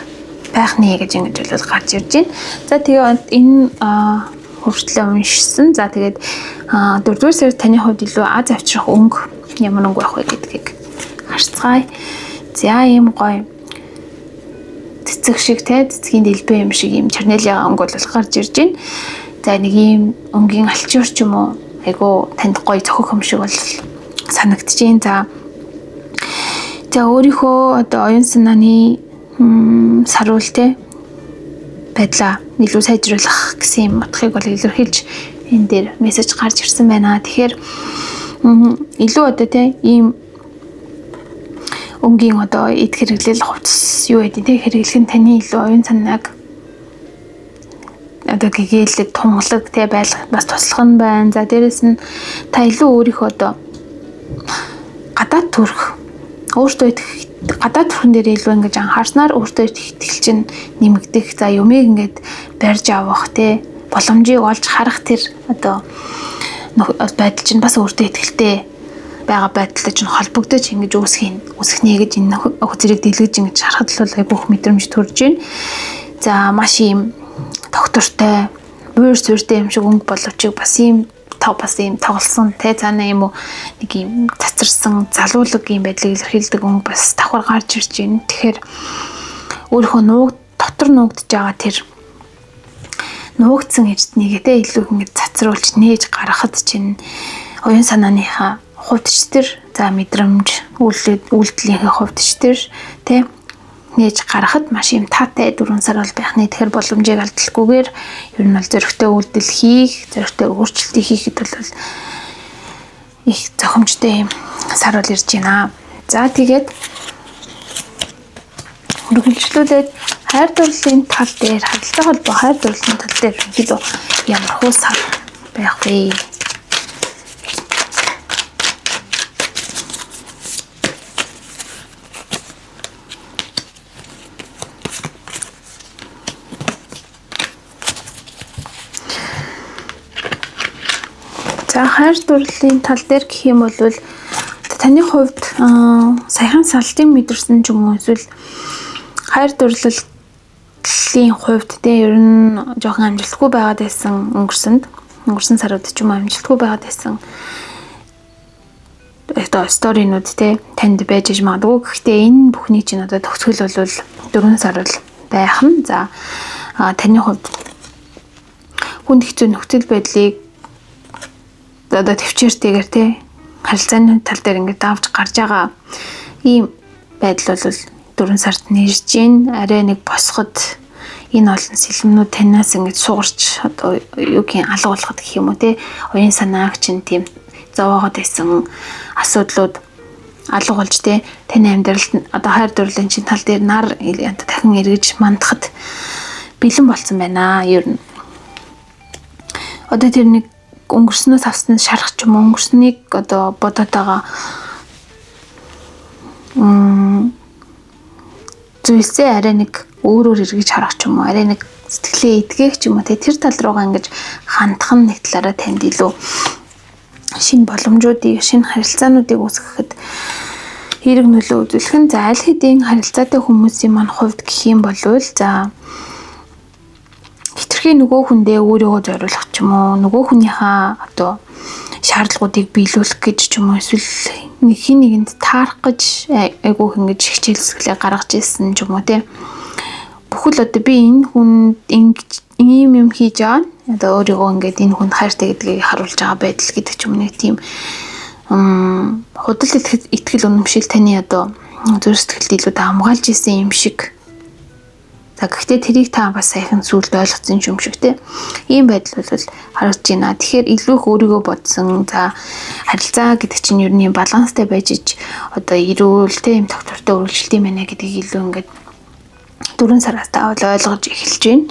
байх нэ гэж ингэж бол гарч ирж байна. За тэгээ энэ хүртлээ уншсан. За тэгээд 4-р сард таны хувьд илүү аз авчрах өнгө ямар өнгө байх вэ гэдгийг харцгаая. За ийм гоё цэцэг шиг те цэцгийн дэлбээ юм шиг ийм чарнелийн өнгө бол гарч ирж байна. За нэг ийм өнгийн алчуур ч юм уу айгу танд гоё цохих юм шиг бол санагдчихээн. За өөрийнхөө одоо оюун санааны саруул те байдлаа илүү сайжруулах гэсэн юм утгыг бол илэрхийлж энэ дээр мессеж гарч ирсэн байна. Тэгэхээр илүү одоо те ийм өнгийн одоо эд хэрэглэл хувцас юу гэдэг те хэрэглэх нь таны илүү оюун санааг одоо гэгээлэг тунгалаг те байлгах бас туслах нь байна. За дээрэс нь та илүү өөрийнхөө одоо гадаад төрх өөртөө гадаад төрхөн дээр илүү ингэж анхаарснаар өөртөө итгэл чинь нэмэгдэх. За юмыг ингээд барьж авах те боломжийг олж харах тэр одоо байдал чинь бас өөртөө итгэлтэй байгаа байдалтай чинь холбогдож ингэж үүсэх нэ гэж энэ хүзрийг дэлгэж ингэж харахад л айгүйх мэдрэмж төрж байна. За маш ийм доктортой буур суурьтай юм шиг өнгө боловч бас ийм тоглосон те цаана юм уу нэг юм цацарсан залуулаг юм байдлыг илэрхийлдэг өнгө бас давхар гарч ирж байна. Тэгэхээр өөрийнхөө дотор нуугдж байгаа тэр нуугдсан эрднийг те илүү ингэж цацруулж нээж гаргахад чинь оюун санааныхаа хувьд ч тэр за мэдрэмж үйлдэлийнхээ хувьд ч тэр те нээж гаргахад маш юм таатай 4 сар бол байх нэ. Тэгэхээр боломжийг алдахгүйгээр ер нь бол зөрөгтэй үйлдэл хийх, зөрөгтэй өөрчлөлтийг хийхэд бол их зохимжтой юм сар бол ирж байна. За тэгээд үргэлжлүүлээд хайр дурлалын тал дээр харилцаа холбоо хайр дурлалын тал дээр илүү ямар хөө сар байх вэ? За хайр дурлалын тал дээр гэх юм бол таны хувьд саяхан салтын мэдэрсэн ч юм уу эсвэл хайр дурлалын хувьд те ер нь жоохон амжилтгүй байгаад байсан өнгөрсөн сарууд ч юм уу амжилтгүй байгаад байсан одоо сторинууд те танд байж магадгүй. Гэхдээ энэ бүхний чинь одоо төгсгөл бол 4 сар бол байх нь. За таны хувьд хүнд хэцүү нөхцөл байдлыг одоо төвчээртэйгээр те харилцааны тал дээр ингээд давж гарч байгаа ийм байдал бол 4 сард нэрж гин. Арай нэг босоход энэ олон сэлмнүүд танаас ингэж сугарч одоо юугийн алга болгоход гэх юм уу те оюун санааг чинь тийм зовоогод байсан асуудлууд алга болж те таны амьдралд одоо хайр дурлалын чинь тал дээр нар дахин эргэж мандахад бэлэн болсон байна. Ер нь одоо тэр нэг өнгөрснөөс авсан шарах ч юм уу өнгөрснийг одоо бодоод байгаа зүйлсээ арай нэг өөрөөр эргэж харах ч юм уу арай нэг сэтгэлээ эдгээх ч юм уу тэр тал руугаа ингэж хандах нь нэг талаараа танд илүү шинэ боломжуудыг шинэ харилцаануудыг үүсгэхэд хэрэг нөлөө үзүүлэх нь за аль хэдийн харилцаатай хүмүүсийн маань хувьд гэх юм бол за хитрхи нөгөө хүндээ өөрийгөө зориулах ч юм уу нөгөө хүнийхээ одоо шаардлагуудыг биелүүлэх гэж ч юм уу эсвэл хин нэгэнд таарах гэж айгүйх ингэж хичээл зүсгэлээ гаргаж ирсэн ч юм уу те бүхэл одоо би энэ хүнд ийм юм хийж байгаа одоо өөрийгөө ингээд энэ хүнд хайртай гэдгийг харуулж байгаа байдал гэдэг ч юм нэг тийм худал итгэл үнэмшил таны одоо зүрх сэтгэлд илүү хамгаалж исэн юм шиг. За гэхдээ тэрийг та бас саяхан сүлд ойлгоцсон юм шиг те. Ийм байдал бол харагдаж байна. Тэгэхээр илүү их өөрийгөө бодсон. За харилцаа гэдэг чинь ер нь баланстай байж ич одоо эрүүл те юм доктортой үргэлжилтийн мэнэ гэдгийг илүү ингээд 4 сараас та ойлгож эхэлж байна.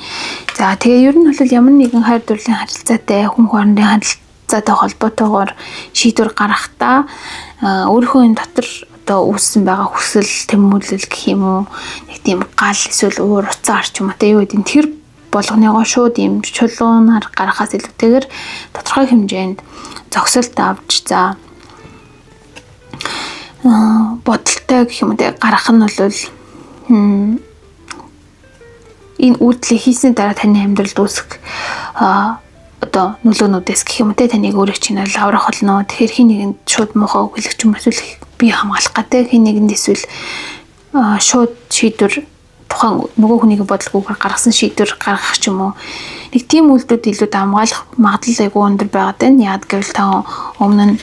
За тэгээ ер нь бол ямар нэгэн хайр дурлалын харилцаатай хүн хоорондын харилцаатай холбоотойгоор шийдвэр гаргахдаа өөрийнхөө энэ дотор одоо үүссэн байгаа хүсэл тэмүүлэл гэх юм уу нэг тийм гал эсвэл уур уцаар ч юм уу те юу гэдэг тэр болгоныгоо шууд юм чулуунаар гаргахаас илүүтэйгээр тодорхой хэмжээнд зогсолт авч за бодолтой гэх юм уу те гаргах нь бол энэ үйлдэлийг хийсний дараа таны амьдралд үүсэх одоо нөлөөнүүдээс гэх юм те таныг өөрийг чинь аврах болно. Тэгэхээр хин нэгэнд шууд муухай үг хэлэх юм эсвэл бие хамгаалах гэдэг хин нэгэнд эсвэл шууд шийдвэр тухайн нөгөө хүнийг бодлогоор гаргасан шийдвэр гаргах ч юм уу. Нэг тийм үйлдэлүүд илүү хамгаалах магадлал айгүй өндөр байгаад байна. Яг гэвэл та өмнө нь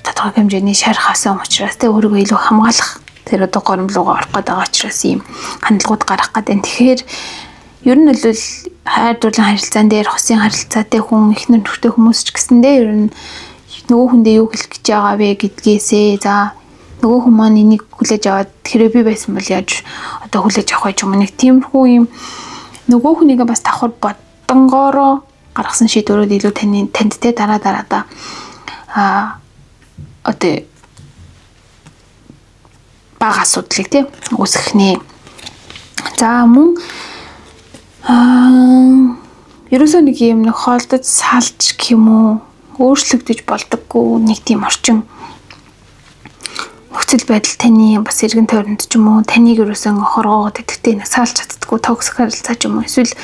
тодорхой хэмжээний шарах авсан учраас те өөрийгөө илүү хамгаалах тэр одоо горомлуугаа орох гэдэг учраас ийм хандлагууд гарах гэдэг. Тэгэхээр ер нь бол хайр дурлалын харилцаан дээр хосын харилцаатай хүн ихнэр нөхдөй хүмүүс ч гэсэндээ ер нь нөгөө хүндээ юу хэлэх гэж байгаа вэ гэдгээсээ за нөгөө хүн маань энийг хүлээж аваад хэрэг би байсан бол яаж одоо хүлээж авах вэ ч юм уу нэг тиймэрхүү юм нөгөө хүнийгээ бас давхар бодонгоороо гаргасан шийдвэрүүд илүү танд те дараа одоо бага асуудлыг те үүсгэх нэ. За мөн ерөөсөө нэг юм нэг хоолдож салж гэх юм уу өөрчлөгдөж болдоггүй нэг тийм орчин нөхцөл байдал таны бас эргэн тойронд ч юм уу таныг ерөөсөө хоргоогоод идэхтэй нэг салж чаддаггүй токсик харилцаа ч юм уу эсвэл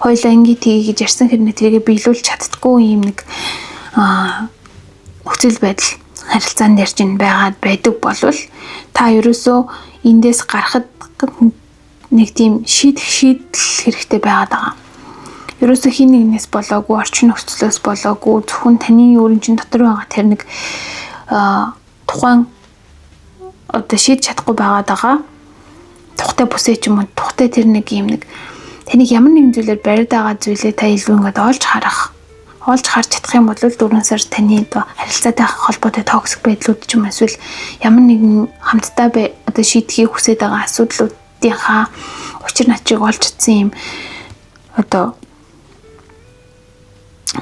хоёулаа ингээ тгий гэж ярьсан хэрнээ тэргээ биелүүлж чаддаггүй юм нэг нөхцөл байдал харилцаан дээр чинь байдаг болвол та ерөөсөө эндээс гарахад нэг тийм шийдэл хэрэгтэй байгаад байгаа. Ерөөсөө хин нэгнээс болоогүй, орчин нөхцлөөс болоогүй, зөвхөн таны өөрийн чинь дотор байгаа тэр нэг тухайн одоо шийдэж чадахгүй байгаад байгаа. Тухтай бүсээ ч юм уу, тухтай тэр нэг юм нэг таныг ямар нэгэн зүйлээр бариад байгаа зүйлээ та илүү ингээд олж харж чадах юм бол 4 сар таны одоо харилцаатай холбоотой токсик байдлууд ч юм эсвэл ямар нэгэн хамтдаа одоо шийдэхийг хүсэж байгаа асуудлуудынхаа учир начиг олж чадсан юм одоо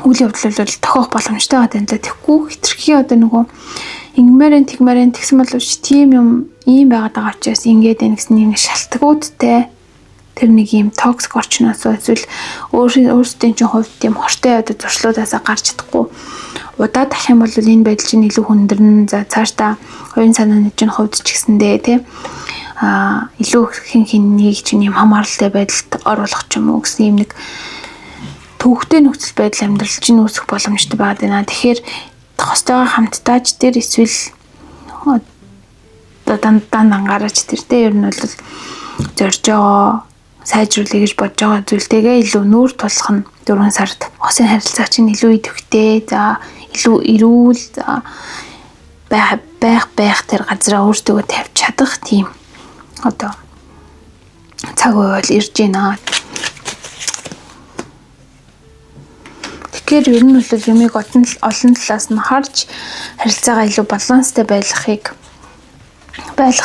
үйл явдал бол тохиох боломжтой байгаа юм да. Тэгэхгүй хитрхи одоо нөгөө ингмэрэн тэгсэн бол тийм юм ийм байгаад байгаа учраас ингээд энэ гэсэн нэг шалтгуудтай тэр нэг юм токсик орчноос эсвэл өөрсдийн чинь хувьд тийм хортой одоо зуршлуудаас гарч чадахгүй удаа тах юм бол энэ байдал чинь илүү хүндэрнэ. За цаашдаа оюун санааны чинь хувьд ч гэсэндээ тий илүү хин нэг чинь юм хамааралтай байдалд оруулах ч юм уу гэсэн юм нэг төвөгтэй нөхцөл байдал амьдрал чинь үүсэх боломжтой байгаад байна. Тэгэхээр хостойгоо хамттайч тэр эсвэл дан ангараач тэртэй ер нь бол зорж байгаа сайжруулъя гэж бодож байгаа зүйлтэйгээ илүү нүүр тулах нь 4 сард осын харилцаа чинь илүү идэвхтэй, за илүү эрүүл, за байх тэр газараа өөртөө тавьж чадах тийм одоо цаг үе бол ирж байна. Тэгэхээр ер нь бол юмыг олон талаас нь харж харилцаагаа илүү баланстай байлгах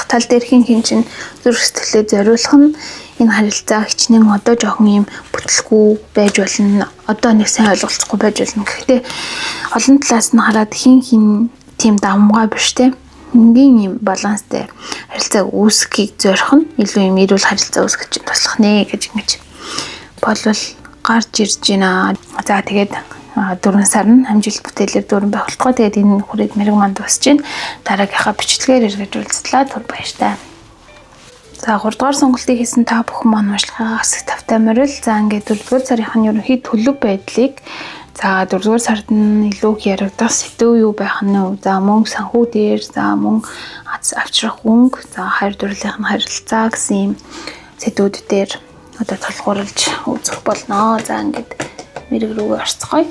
тал дээр хин чин зүрх сэтгэлээ зориулах нь энэ харилцаа хичнээн одоо жоохон юм бүтлгүй байж болно. Одоо нэг сайн ойлголцохгүй байж болно. Гэхдээ олон талаас нь хараад хин тийм давмгай биш те. Ингийн юм баланстай харилцааг үүсгэхийг зорих нь илүү юм эрүүл харилцаа үүсгэж туслах нэ гэж ингэж болвол гарч ирж байна. За тэгээд 4 сар нь хамжилт бүтээлээр дүүрэн байх болтгой. Тэгээд энэ хүрээд мэрэг манд дуусж байна. Дараагийнхаа бичлэгээр эргэж уулзлаа. Түр баяртай. За 3 дугаар сонголтыг хийсэн та бүхэн маань уншлагаа хэсэг тавтай морил. За ингээд 4 дугаар сарын ерөнхий төлөв байдлыг за 4 дугаар сард нь илүү их яригдах сэдв юу байх нь вэ? За мөнгө санхүү дээр, за мөнгө авчрах хөнгө, за хайр дурлалын харилцаа гэсэн юм сэдвүүд дээр одоо толгуурлаж үзэх болно. За ингээд мэрэг рүү орцгоё.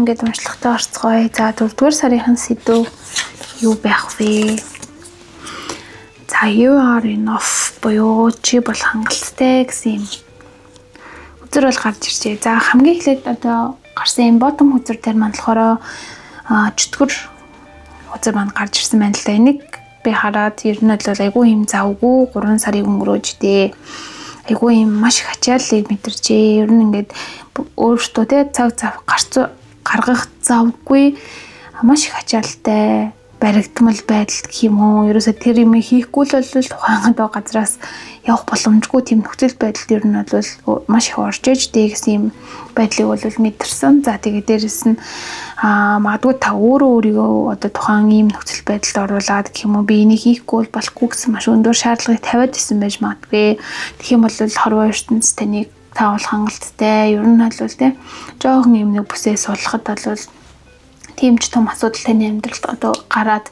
Ингээд уншлагатай орцгоё. За 4 дугаар сарын сэдв юу байх вэ? За you are enough буюу чи бол хангалттай гэсэн юм үзэр бол гарч иржээ. За хамгийн эхлээд одоо гарсан юм bottom үзэр дээр маань болохоор чөтгөр үзэр маань гарч ирсэн байна л да. Энийг би хараад ер нь бол айгүй юм завгүй 3 сарыг өнгөрөөж дээ. Айгүй юм маш их ачааллыг мэдэрчээ. Ер нь ингээд өөртөө те цаг гаргах завгүй маш их ачаалтай баригдмал байдал гэх юм уу. Ерөөсө тэр юм хийхгүй л бол тухайн одоо газраас явах боломжгүй тийм нөхцөл байдалд ер нь бол маш их орж иж дээ гэсэн юм байдлыг бол мэдэрсэн. За тэгээд дээрэс нь магадгүй та өөрийгөө одоо тухайн ийм нөхцөл байдалд оруулаад гэх юм уу би энийг хийхгүй болохгүй гэсэн маш өндөр шаардлагыг тавиад исэн байж магадгүй. Тэгэх юм бол хорвоо ертөнц таныг таавал хангалттай. Ер нь бол те жоохон юм нэг бүсээ сулахад бол тийм ч том асуудал таны амьдралд одоо гараад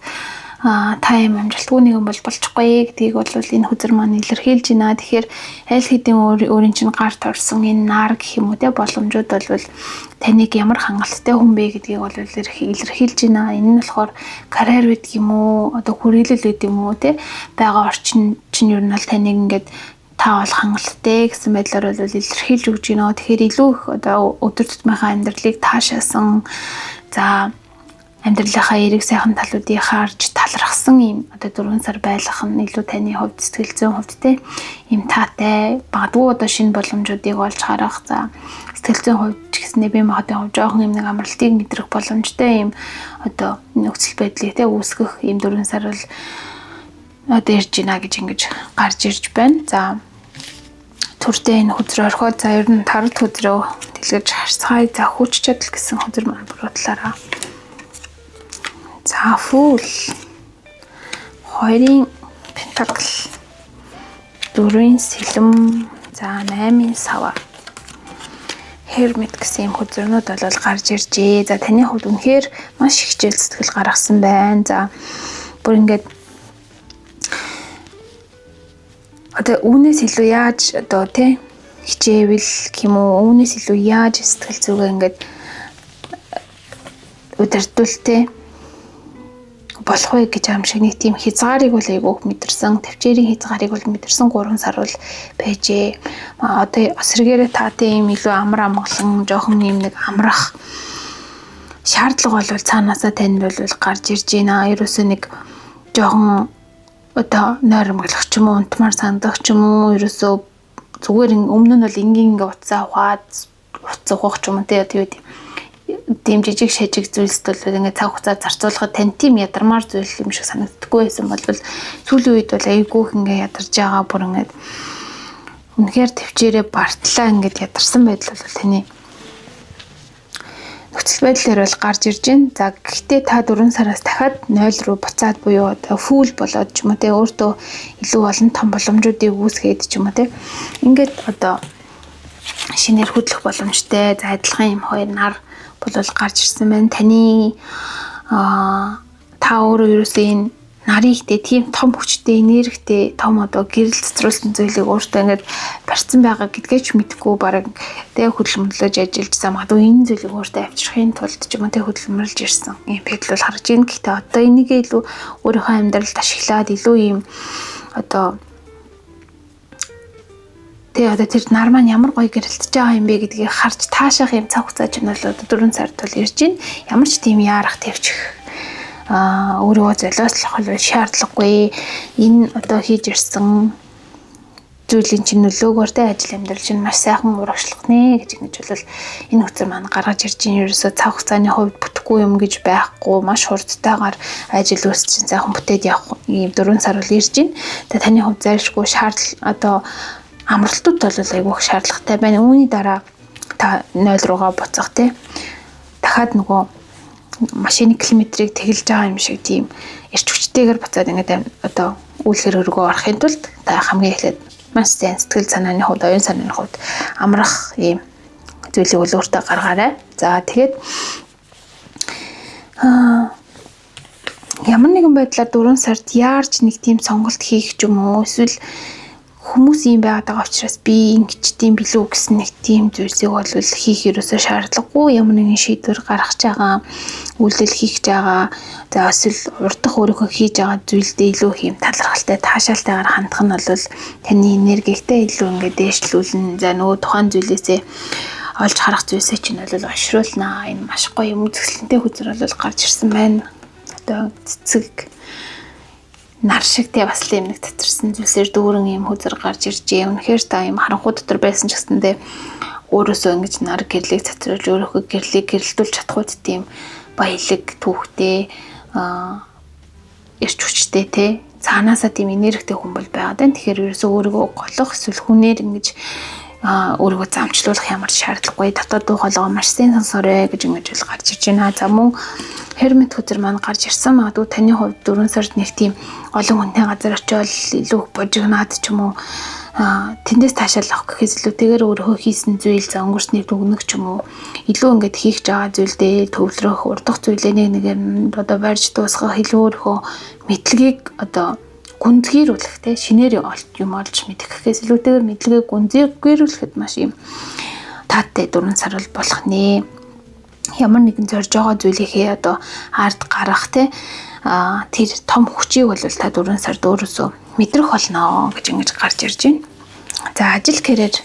та юм амжилтгүй нэгэн бол болчихгүй гэдгийг бол энэ хүзэр маань илэрхийлж байна. Тэгэхээр аль хэдийн өөрийн чинь гарт орсон энэ нар гэх юм уу те боломжууд бол таныг ямар хангалттай хүн бэ гэдгийг бол илэрхийлж байна. Энэ нь болохоор карьер гэдэг юм уу одоо хүрээлэл гэдэг юм уу те байгаа орчин чинь ер нь бол таныг ингээд та бол хангалттай гэсэн байдлаар бол илэрхийлж өгч байна. Тэгэхээр илүү их одоо өдөр тутмынхаа амьдралыг таашаасан за амьдралынхаа эрэг сайхан талуудыг харж талархсан юм одоо 4 сар байлгах нь илүү таны хувьд сэтгэл зүйн хувьд те юм таатай багдгүй одоо шинэ боломжуудыг олж харах за сэтгэл зүйн хувьд ч гэснээр би магадгүй хувь жоохон юм нэг амралтыг мэдрэх боломжтой юм одоо нөхцөл байдлыг те үүсгэх юм 4 сар бол одоо ирж байна гэж ингэж гарч ирж байна. За түрдээ энэ хүзэр орхиод за ер нь тард хүзрөө дэлгэж харцгаая. За хүч чадал гэсэн хүзэр маань буруутлаараа. За фул 2-ын пентакл 4-ийн сэлэм за 8-ийн сава Hermit гэсэн юм хүзрнүүд бол гарч иржээ. За таны хувьд үнэхээр маш хичээл сэтгэл гаргасан байна. За бүр ингээд одоо үүнээс илүү яаж одоо тий хичээвэл юм уу үүнээс илүү яаж сэтгэл зүгээ ингээд удирдуултэй болох вэ гэж аим шиг нэг тийм хязгаарыг бол айгүйх мэдэрсэн, төвчээрийн хязгаарыг бол мэдэрсэн 3 сар бол байжээ. Одоо эсрэгээрээ таатын юм илүү амар амгалан жоохон юм нэг амрах шаардлага бол цаанаасаа танд бол гарч ирж байна. Ерөөсөө нэг жоохон одоо нойрмоглох ч юм уу, унтмаар сандах ч юм уу, ерөөсөө зүгээр өмнө нь бол ингийн уцаа ухаад уцах ч юм уу тийм тийм жижиг шажиг зүйлсд бол ингээд цаг хугацаа зарцуулахад тань тийм ядармаар зүйл юм шиг санагддаггүй байсан бол сүүлийн үед бол айгүйх ингээд ядарч байгаа бүр ингээд үнэхээр төвчээрээ бартлаа ингээд ядарсан байдал бол таны нөхцөл байдлаар бол гарч ирж байна. За гэхдээ та 4 сараас дахиад 0 руу буцаад буюу одоо фул болоод ч юм уу те өөртөө илүү олон том боломжуудыг үүсгээд ч юм уу те ингээд одоо шинээр хөдлөх боломжтой за адилхан юм хоёр нар бол гарч ирсэн байна. Таны та өөрөө ерөөсөө энэ нарийн ихтэй тийм том хүчтэй энергитэй том одоо гэрэл цэцрүүлсэн зүйлийг өөртөө ингээд барьсан байгаа гэдгээ ч мэдэхгүй бараг тэг хөдөлмөрлөж ажиллажсан магадгүй энэ зүйлийг өөртөө авчрахын тулд ч юм уу тэг хөдөлмөрлж ирсэн юм байдал бол харж байна. Гэхдээ одоо энийг илүү өөрийнхөө амьдралд ашиглаад илүү юм одоо тэгээ одоо тэр нар маань ямар гоё гэрэлтэж байгаа юм бэ гэдгийг харж таашаах юм цаг хугацаа ч нь бол одоо 4 сард бол ирж байна. Ямар ч тийм яарах тавьчих өөрөө золиослох бол шаардлагагүй. Энэ одоо хийж ирсэн зүйлийн чинь нөлөөгөөр тэ ажил амьдрал чинь маш сайхан урагшлах нэ гэж ингэж бол энэ хөтөр маань гаргаж ирж байгаа. Ерөөсөө цаг хугацааны хувьд бүтэхгүй юм гэж байхгүй маш хурдтайгаар ажил үйлс чинь сайхан бүтээд явах ийм 4 сар бол ирж байна. Тэгээ таны хувьд зайлшгүй одоо амралтууд бол айгүйх шаардлагатай байна. Үүний дараа та 0 руугаа буцах тий. Дахиад нөгөө машины километрийг тэглэж байгаа юм шиг тийм эрч хүчтэйгээр буцаад ингээд одоо үйл хэрэг рүү орохын тулд та хамгийн эхлээд маш сайн сэтгэл санааны хувьд, оюун санааны хувьд амрах ийм зүйлийг өөртөө гаргаарай. За тэгээд ямар нэгэн байдлаар 4 сард яарч нэг тийм сонголт хийх ч юм уу эсвэл хүмүүс юм байгаад байгаа учраас би ингэчдээм билүү гэсэн нэг тийм зүйлсийг бол хийх ерөөсөө шаардлагагүй. Ямар нэгэн шийдвэр гаргаж байгаа, үйлдэл хийх байгаа, за эсвэл урдах өөрийнхөө хийж байгаа зүйлдээ илүү хэм талархалтай, таашаалтайгаар хандах нь бол таны энергитэй илүү ингээд дээшлүүлнэ. За нөгөө тухайн зүйлээсээ олж харах зүйлсээ чинь бол ошруулнаа. Энэ маш гоё юм үзэсгэлэнтэй хүзэр бол гарч ирсэн байна. Одоо цэцэг нар шиг тий бас л юм нэг татарсан зүйлсээр дүүрэн юм хүзэр гарч иржээ. Үнэхээр та юм харанхуй дотор байсан ч гэсэндээ өөрөөсөө ингэж нар гэрлийг татруулж өөрийнхөө гэрлийг гэрэлтүүлж чадхуйд тийм баялаг түүхтэй эрч хүчтэй тий цаанаасаа тийм энергитэй хүн бол байгаад байна. Тэгэхээр ерөөсөө өөрийгөө голох эсвэл хүнээр ингэж өөрийгөө замчлуулах ямар шаардлагагүй. Дотоод дуу хоолойгоо маш сайн сонсоорой гэж ингэж бол гарч ирж байна. За мөн Хермит хүзэр маань гарч ирсэн. Магадгүй таны хувьд 4 сард нэг тийм олон хүнтэй газар очивол илүү божигнаад ч юм уу тэндээс таашаал авах гэхээс илүүтэйгээр өөрөө хийсэн зүйл за өнгөрснийг дүгнэх ч юм уу илүү ингээд хийх байгаа зүйлдээ төвлөрөх урдах зүйлээ нэгээр одоо барьж дуусгах илүү өөрөө мэдлэгийг одоо гүнзгийрүүлэх те шинээр юм олж мэдэх гэхээс илүүтэйгээр мэдлэгийг гүнзгийрүүлэхэд маш юм таатай 4 сар болох нэ. Ямар нэгэн зорж байгаа зүйлийнхээ одоо ард гарах те тэр том хүчийг бол та 4 сард өөрөөсөө мэдрэх болно гэж ингэж гарч ирж байна. За ажил кэрээр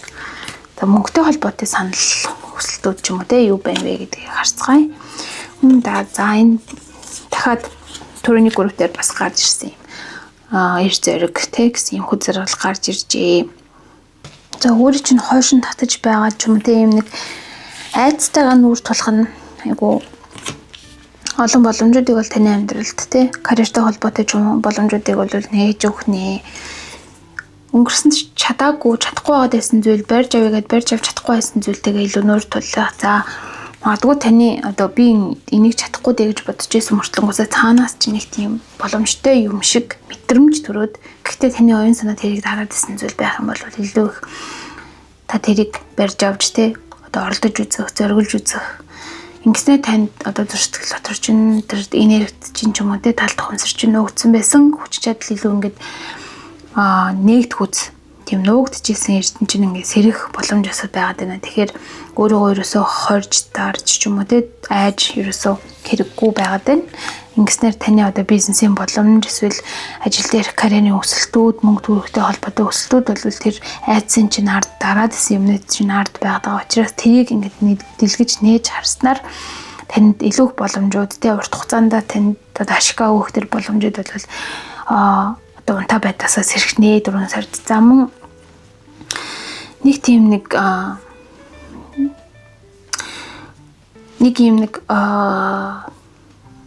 за мөнгөтэй холбоотой санал хүсэлтүүд ч юм уу те юу байна вэ гэдгийг харцгаая. За энэ дахиад төрөний группээр бас гарч ирсэн юм. Эрс зориг те гэсэн юм хүзэр бол гарч иржээ. За өөрөө чинь хойшин татаж байгаа ч юм уу те юм нэг айцтайгаа нүүр тулах нь айгу олон боломжуудыг бол таны амьдралд тий карьертэй холбоотой ч юм боломжуудыг бол нээж өгөх нэ. Өнгөрсөн чадахгүй байгаад байсан зүйл барьж авъя гэдээ барьж авч чадахгүй байсан зүйлтэйгээ илүү нүүр тулах. За магадгүй таны одоо би энийг чадахгүй дээ гэж бодож байсан мөртлөнгөөсөө цаанаас ч нэг тийм боломжтой юм шиг мэдрэмж төрөөд гэхдээ таны оюун санаа тэрийг дараад исэн зүйл байх юм бол илүү их та тэрийг барьж авч тий одоо оролдож үзэх, зориулж үзэх. Ингэснээр танд одоо зурштгэл дотор чинь тэр энергит чинь ч юм уу те талд хонсор чинь өгцөн байсан хүч чадал илүү ингээд нэгд хүч тийм нуугдчихсэн эрдэнэ чинь ингээд сэрэх боломж асууд байгаад байна. Тэгэхээр өөрийгөө ерөөсөө хорж дарж ч юм уу те айж ерөөсөө хэрэггүй байгаад байна. Ингэснээр таны одоо бизнесийн боломж эсвэл ажил дээрх карьерийн өсөлтүүд, мөнгө төрөхтэй холбоотой өсөлтүүд бол тэр айдсан чинь ард дараад исэн юмнууд чинь ард байгаа учраас тэрийг ингээд дэлгэж нээж харснаар танд илүү их боломжууд те урт хугацаанд танд одоо ашиггаа өгөх тэр боломжууд бол одоо унтаа байдаасаа сэрхнээ 4 сард. За мөн нэг тийм нэг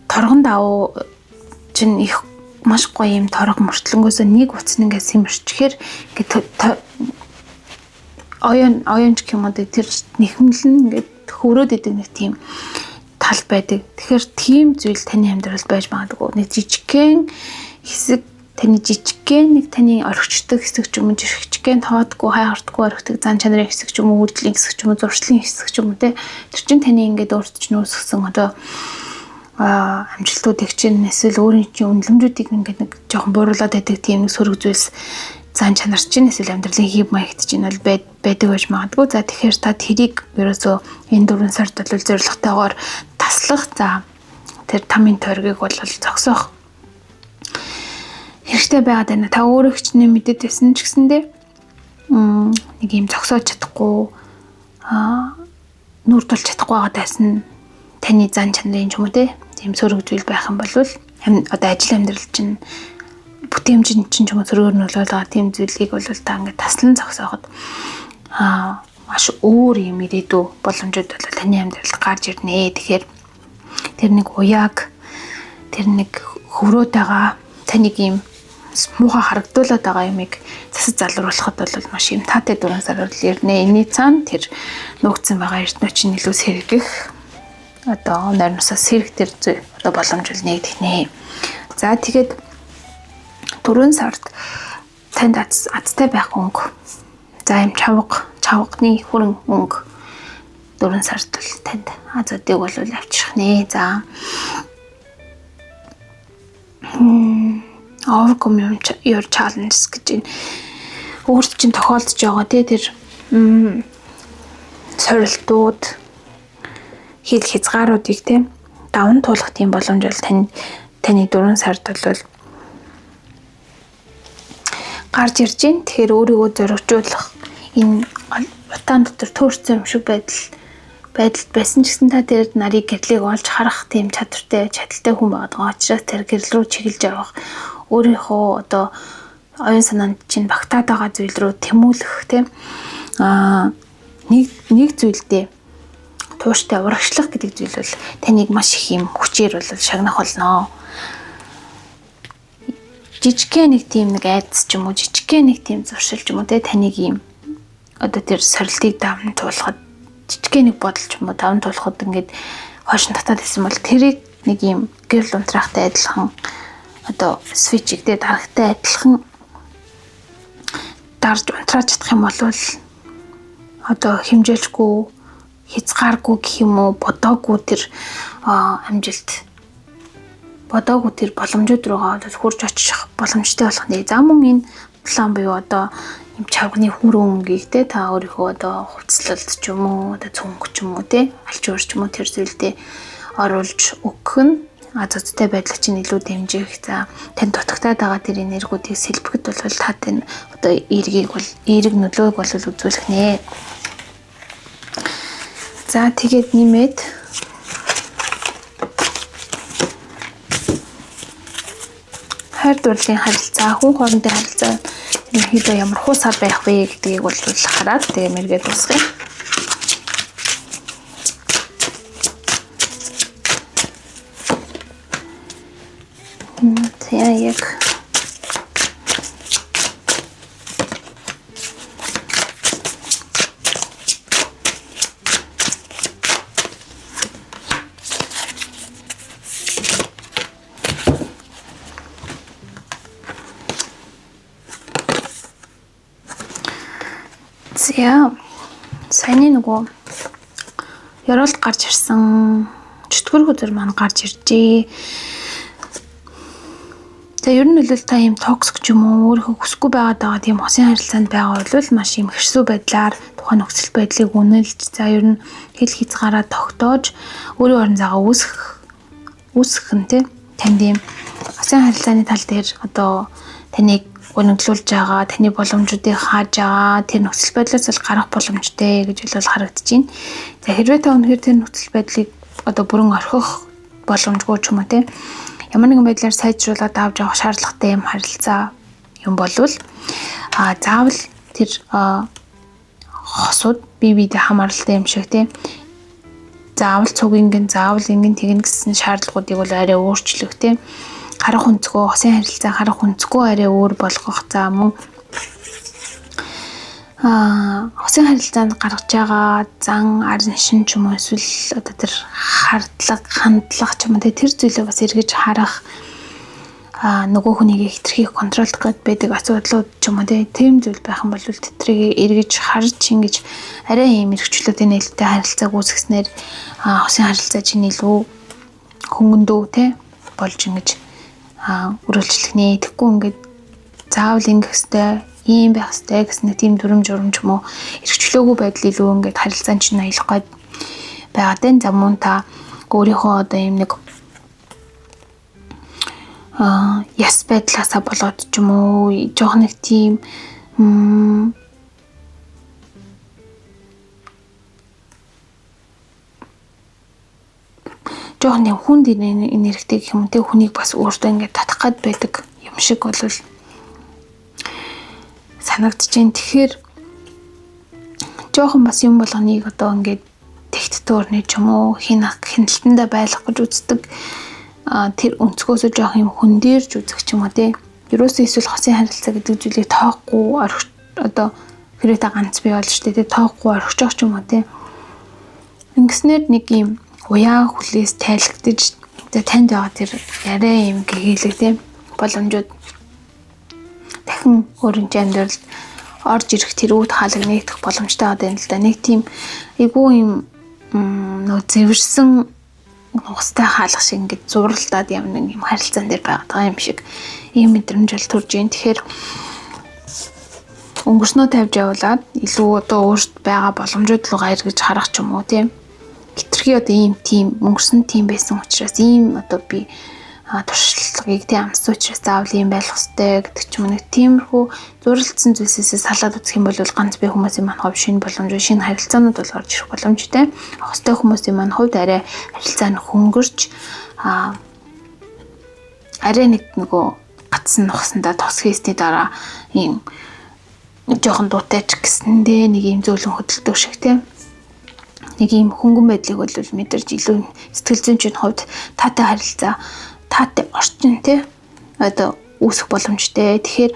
торгон давуу чинь их маш гоё юм торго мөртлөнгөөс нэг утас нэгээ симэрчхээр ингээд оёнч гэмэд тэр нэхмэлэн ингээд хөрөөд идэг нэг тийм тал байдаг. Тэгэхээр тийм зүйл таны амьдралд байж магадгүй. Нэг жижигхэн хэсэг таны жижигхэн нэг таны орхичдаг хэсэг ч юм уу жижигхэн тоодгүй хайхартгүй орхидаг зан чанарын хэсэг ч юм уу үйлдэлийн хэсэг ч юм уу зуршлын хэсэг ч юм уу те тэр чинь таны ингээд өөрт чинь үүсгэсэн одоо амжилтуудыг чинь эсвэл өөрийн чинь үнэлэмжүүдийг ингээд нэг жоохон бууруулаад байдаг тийм нэг сөрөг зүйлс зан чанар чинь эсвэл амьдралын хэв маягт чинь бол байдаг байж магадгүй. За тэгэхээр та тэрийг ерөөсөө энэ 4 сард бол зорилготойгоор таслах. За тэр тамийн тойргийг бол зогсоох хэрэгтэй байгаад байна. Та өөрөө ч нэм мэдээд байсан ч гэсэндээ нэг юм зогсоож чадахгүй нүрд болж чадахгүй байгаа дайсан таны зан чанарын ч юм уу тийм сөрөг зүйл байх юм бол одоо ажил амьдрал чинь бүтээмжийн чинь ч юм уу сөрөөр нь болоод тийм зүйлийг бол та ингээд таслан зогсооход маш өөр юм ирээдүй боломжууд бол таны амьдралд гарч ирнэ. Тэгэхээр тэр нэг уяаг тэр нэг хөврөөтэйгаа таныг юм муухай харагдуулаад байгаа юмыг засаж залруулахад бол маш юм таатай 4 сар ирнэ. Энэний цаана тэр нуугдсан байгаа эрдэнэ чинь илүү сэргэх одоо нойрносоос сэргэх тэр одоо боломж л нэгдэх нэ. За тэгээд 4 сард танд азтай байх өнгө. За юм чавганы хүрэн өнгө 4 сард л танд азуудыг бол авчрах нэ. За overcome your challenges гэж өөрт чинь тохиолдож байгаа тэр сорилтууд хэл хязгааруудыг даван туулах тийм боломж бол таны 4 сард бол гарч ирж байна. Тэгэхээр өөрийгөө зоригжуулах энэ утаан дотор төөрсөн юм шиг байдалд байсан ч гэсэн та тэр нарыг гэрлийг олж харах тийм чадалтай хүн байгаа учраас тэр гэрэл рүү чиглэж явах өөрийнхөө одоо оюун санаанд чинь багтаад байгаа зүйл рүү тэмүүлэх нэг зүйлдээ тууштай урагшлах гэдэг зүйл бол таныг маш их юм хүчээр бол шагнах болно. Жижигхэн нэг тийм нэг айдас ч юм уу жижигхэн нэг тийм зуршил ч юм уу таныг юм одоо тэр сорилтыг даван туулахад жижигхэн нэг бодол ч юм уу даван туулахад ингээд хойшин татаад исэн бол тэрийг нэг юм гэрэл унтраахтай адилхан одоо свичийг дарахтай адилхан дарж унтрааж чадах юм бол одоо хэмжээлжгүй хязгааргүй гэх юм уу бодоогүй тэр амжилт бодоогүй тэр боломжууд руугаа хурж очих боломжтой болох нэ. За мөн энэ план буюу одоо юм чавганы хүрэн өнгийг та өөрийнхөө одоо хувцлалт ч юм уу одоо цөнгө ч юм уу аль ч өөр ч юм уу тэр зүйлдээ оруулж өгөх нь азуудтай байдлыг чинь илүү дэмжих. За тань дутагтаад байгаа тэр энергиудыг сэлбэхэд бол та тань одоо эерэг нөлөөг бол үзүүлэх нэ. За тэгээд нэмээд хайр дурлалын харилцаа, хүн хоорондын харилцаа ерөнхийдөө ямар хуусаар байх вэ гэдгийг бол хараад тэгээ мэргээ дуусгая. Яг саяны нөгөө ёроолт гарч ирсэн чөтгөр хөдөр маань гарч иржээ. За ер нь бол та ийм токсик ч юм уу өөрийнхөө хүсэхгүй байгаа тийм хосын харилцаанд байгаа бол маш ийм хэрсүү байдлаар тухайн нөхцөл байдлыг үнэлж за ер нь хэл хязгаараа тогтоож өөрийн орон зайгаа үүсгэх нь танд ийм хосын харилцааны тал дээр одоо таныг өнөглүүлж байгаа, таны боломжуудыг хааж байгаа, тэр нөхцөл байдлаас л гарах боломжтой гэж бол харагдаж байна. За хэрвээ та өнөхөр тэр нөхцөл байдлыг одоо бүрэн орхих боломжгүй ч юм уу ямар нэгэн байдлаар сайжруулаад авч явах шаардлагатай юм харилцаа юм болвол заавал тэр хосууд бие биедээ хамааралтай юм шиг заавал цуг ингэн заавал ингэн тэгнэ гэсэн шаардлагуудыг бол арай өөрчлөх харах өнцгөө хосын харилцаа харах өнцгөө арай өөр болгох за мөн хосын харилцаанд гаргаж байгаа зан арын шин ч юм уу эсвэл одоо тэр хандлага ч юм уу тэр зүйлээ бас эргэж харах нөгөө хүнийг хитрхийг контролдох гээд байдаг асуудлууд ч юм уу тийм зүйл байх юм бол тэтрийг эргэж харж ингэж арай ийм эргчлүүдийн нээлттэй харилцааг үүсгэснээр хосын харилцаа чинь илүү хөнгөндөө болж ингэж үргэлжлэх нэ тэгэхгүй ингээд заавал ингэх хэвээр ийм байх хэвээр гэсэн нэг тийм дүрм журам ч юм уу эргчлөөгүй байдал илүү ингээд харилцаан чинь аялах гээд байгаад за мөн та өөрийнхөө одоо ийм нэг яс байдлаасаа болоод ч юм уу жоох нэг тийм жоох нэг хүнд энергитэй гэх юм хүнийг бас өөртөө ингээд татах гээд байдаг юм шиг бол санагдаж байна. Тэгэхээр жоохон бас юм болгоныг одоо ингээд тэгт төөрнө ч юм уу хяналтандаа байлгах гэж үздэг. Тэр өнцгөөсөө жоох юм хөндөрж үзэх ч юм уу Ерөөсөө эсвэл хосын харилцаа гэдэг зүйлийг тоохгүй одоо хэрэг та ганц бий болж штэ тоохгүй орхиж ч юм уу ингэснээр нэг юм уян хүлээс тайлгдаж танд байгаа тэр яриа юм гэхэлэг боломжууд дахин өөрийн амьдралд орж ирэх тэр үүд хаалга нэгдэх боломжтой байгаа юм л да. Нэг тийм айгүй юм нөө зэвэрсэн нугастай хаалга шиг ингэж зурлаад юм нэг юм харилцаан дээр байгаа юм шиг ийм мэдрэмж л төрж юм. Тэгэхээр өнгөрснөө тавьж явуулаад илүү одоо өөрт байгаа боломжууд руугаа эргэж харах ч юм уу хитрхи одоо ийм тийм өнгөрсөн тийм байсан учраас ийм одоо би туршлагыг амссан учраас заавал ийм байх хэрэгтэй гэдэг ч юм нэг тиймэрхүү зурлалцсан зүйлсээс салаад үзэх юм бол ганц бие хүмүүсийн маань хувь шинэ боломж шинэ харилцаанууд бол орж ирэх боломжтой. Хостой хүмүүсийн маань хувьд арай харилцаа нь хөнгөрч арай нөгөө гацсан нухсандаа тос хийсний дараа ийм жоохон дуутайч гэсэндээ нэг ийм зөөлөн хөдөлтөг шиг нэг ийм хөнгөн байдлыг бол мэдэрч илүү сэтгэл зүйн чинь хувьд таатай харилцаа таатай орчин одоо үүсэх боломжтой. Тэгэхээр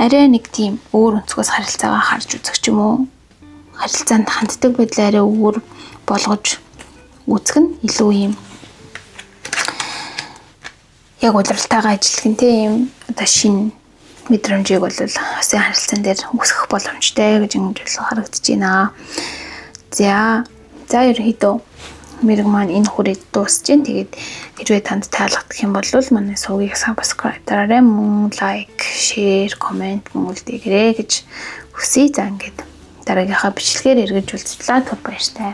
арай нэг тийм өөр өнцгөөс харилцаагаа харж үзэх ч юм уу харилцаанд ханддаг байдлаа арай өөр болгож үзэх нь илүү ийм яг удирдалтайгаа ажиллах нь ийм одоо шинэ мэдрэмжийг бол хосын харилцаан дээр үүсгэх боломжтой гэж ингэж харагдаж байна. За ерөнхийдөө мэрэг маань энэ хүрээд дуусж байна. Тэгээд хэрвээ танд таалагдах юм бол манай сувгийг subscribe дараарай, мөн лайк, share, comment үлдээгээрэй гэж хүсье. За ингээд дараагийнхаа бичлэгээр эргэж уулзлаа. Түр баяртай.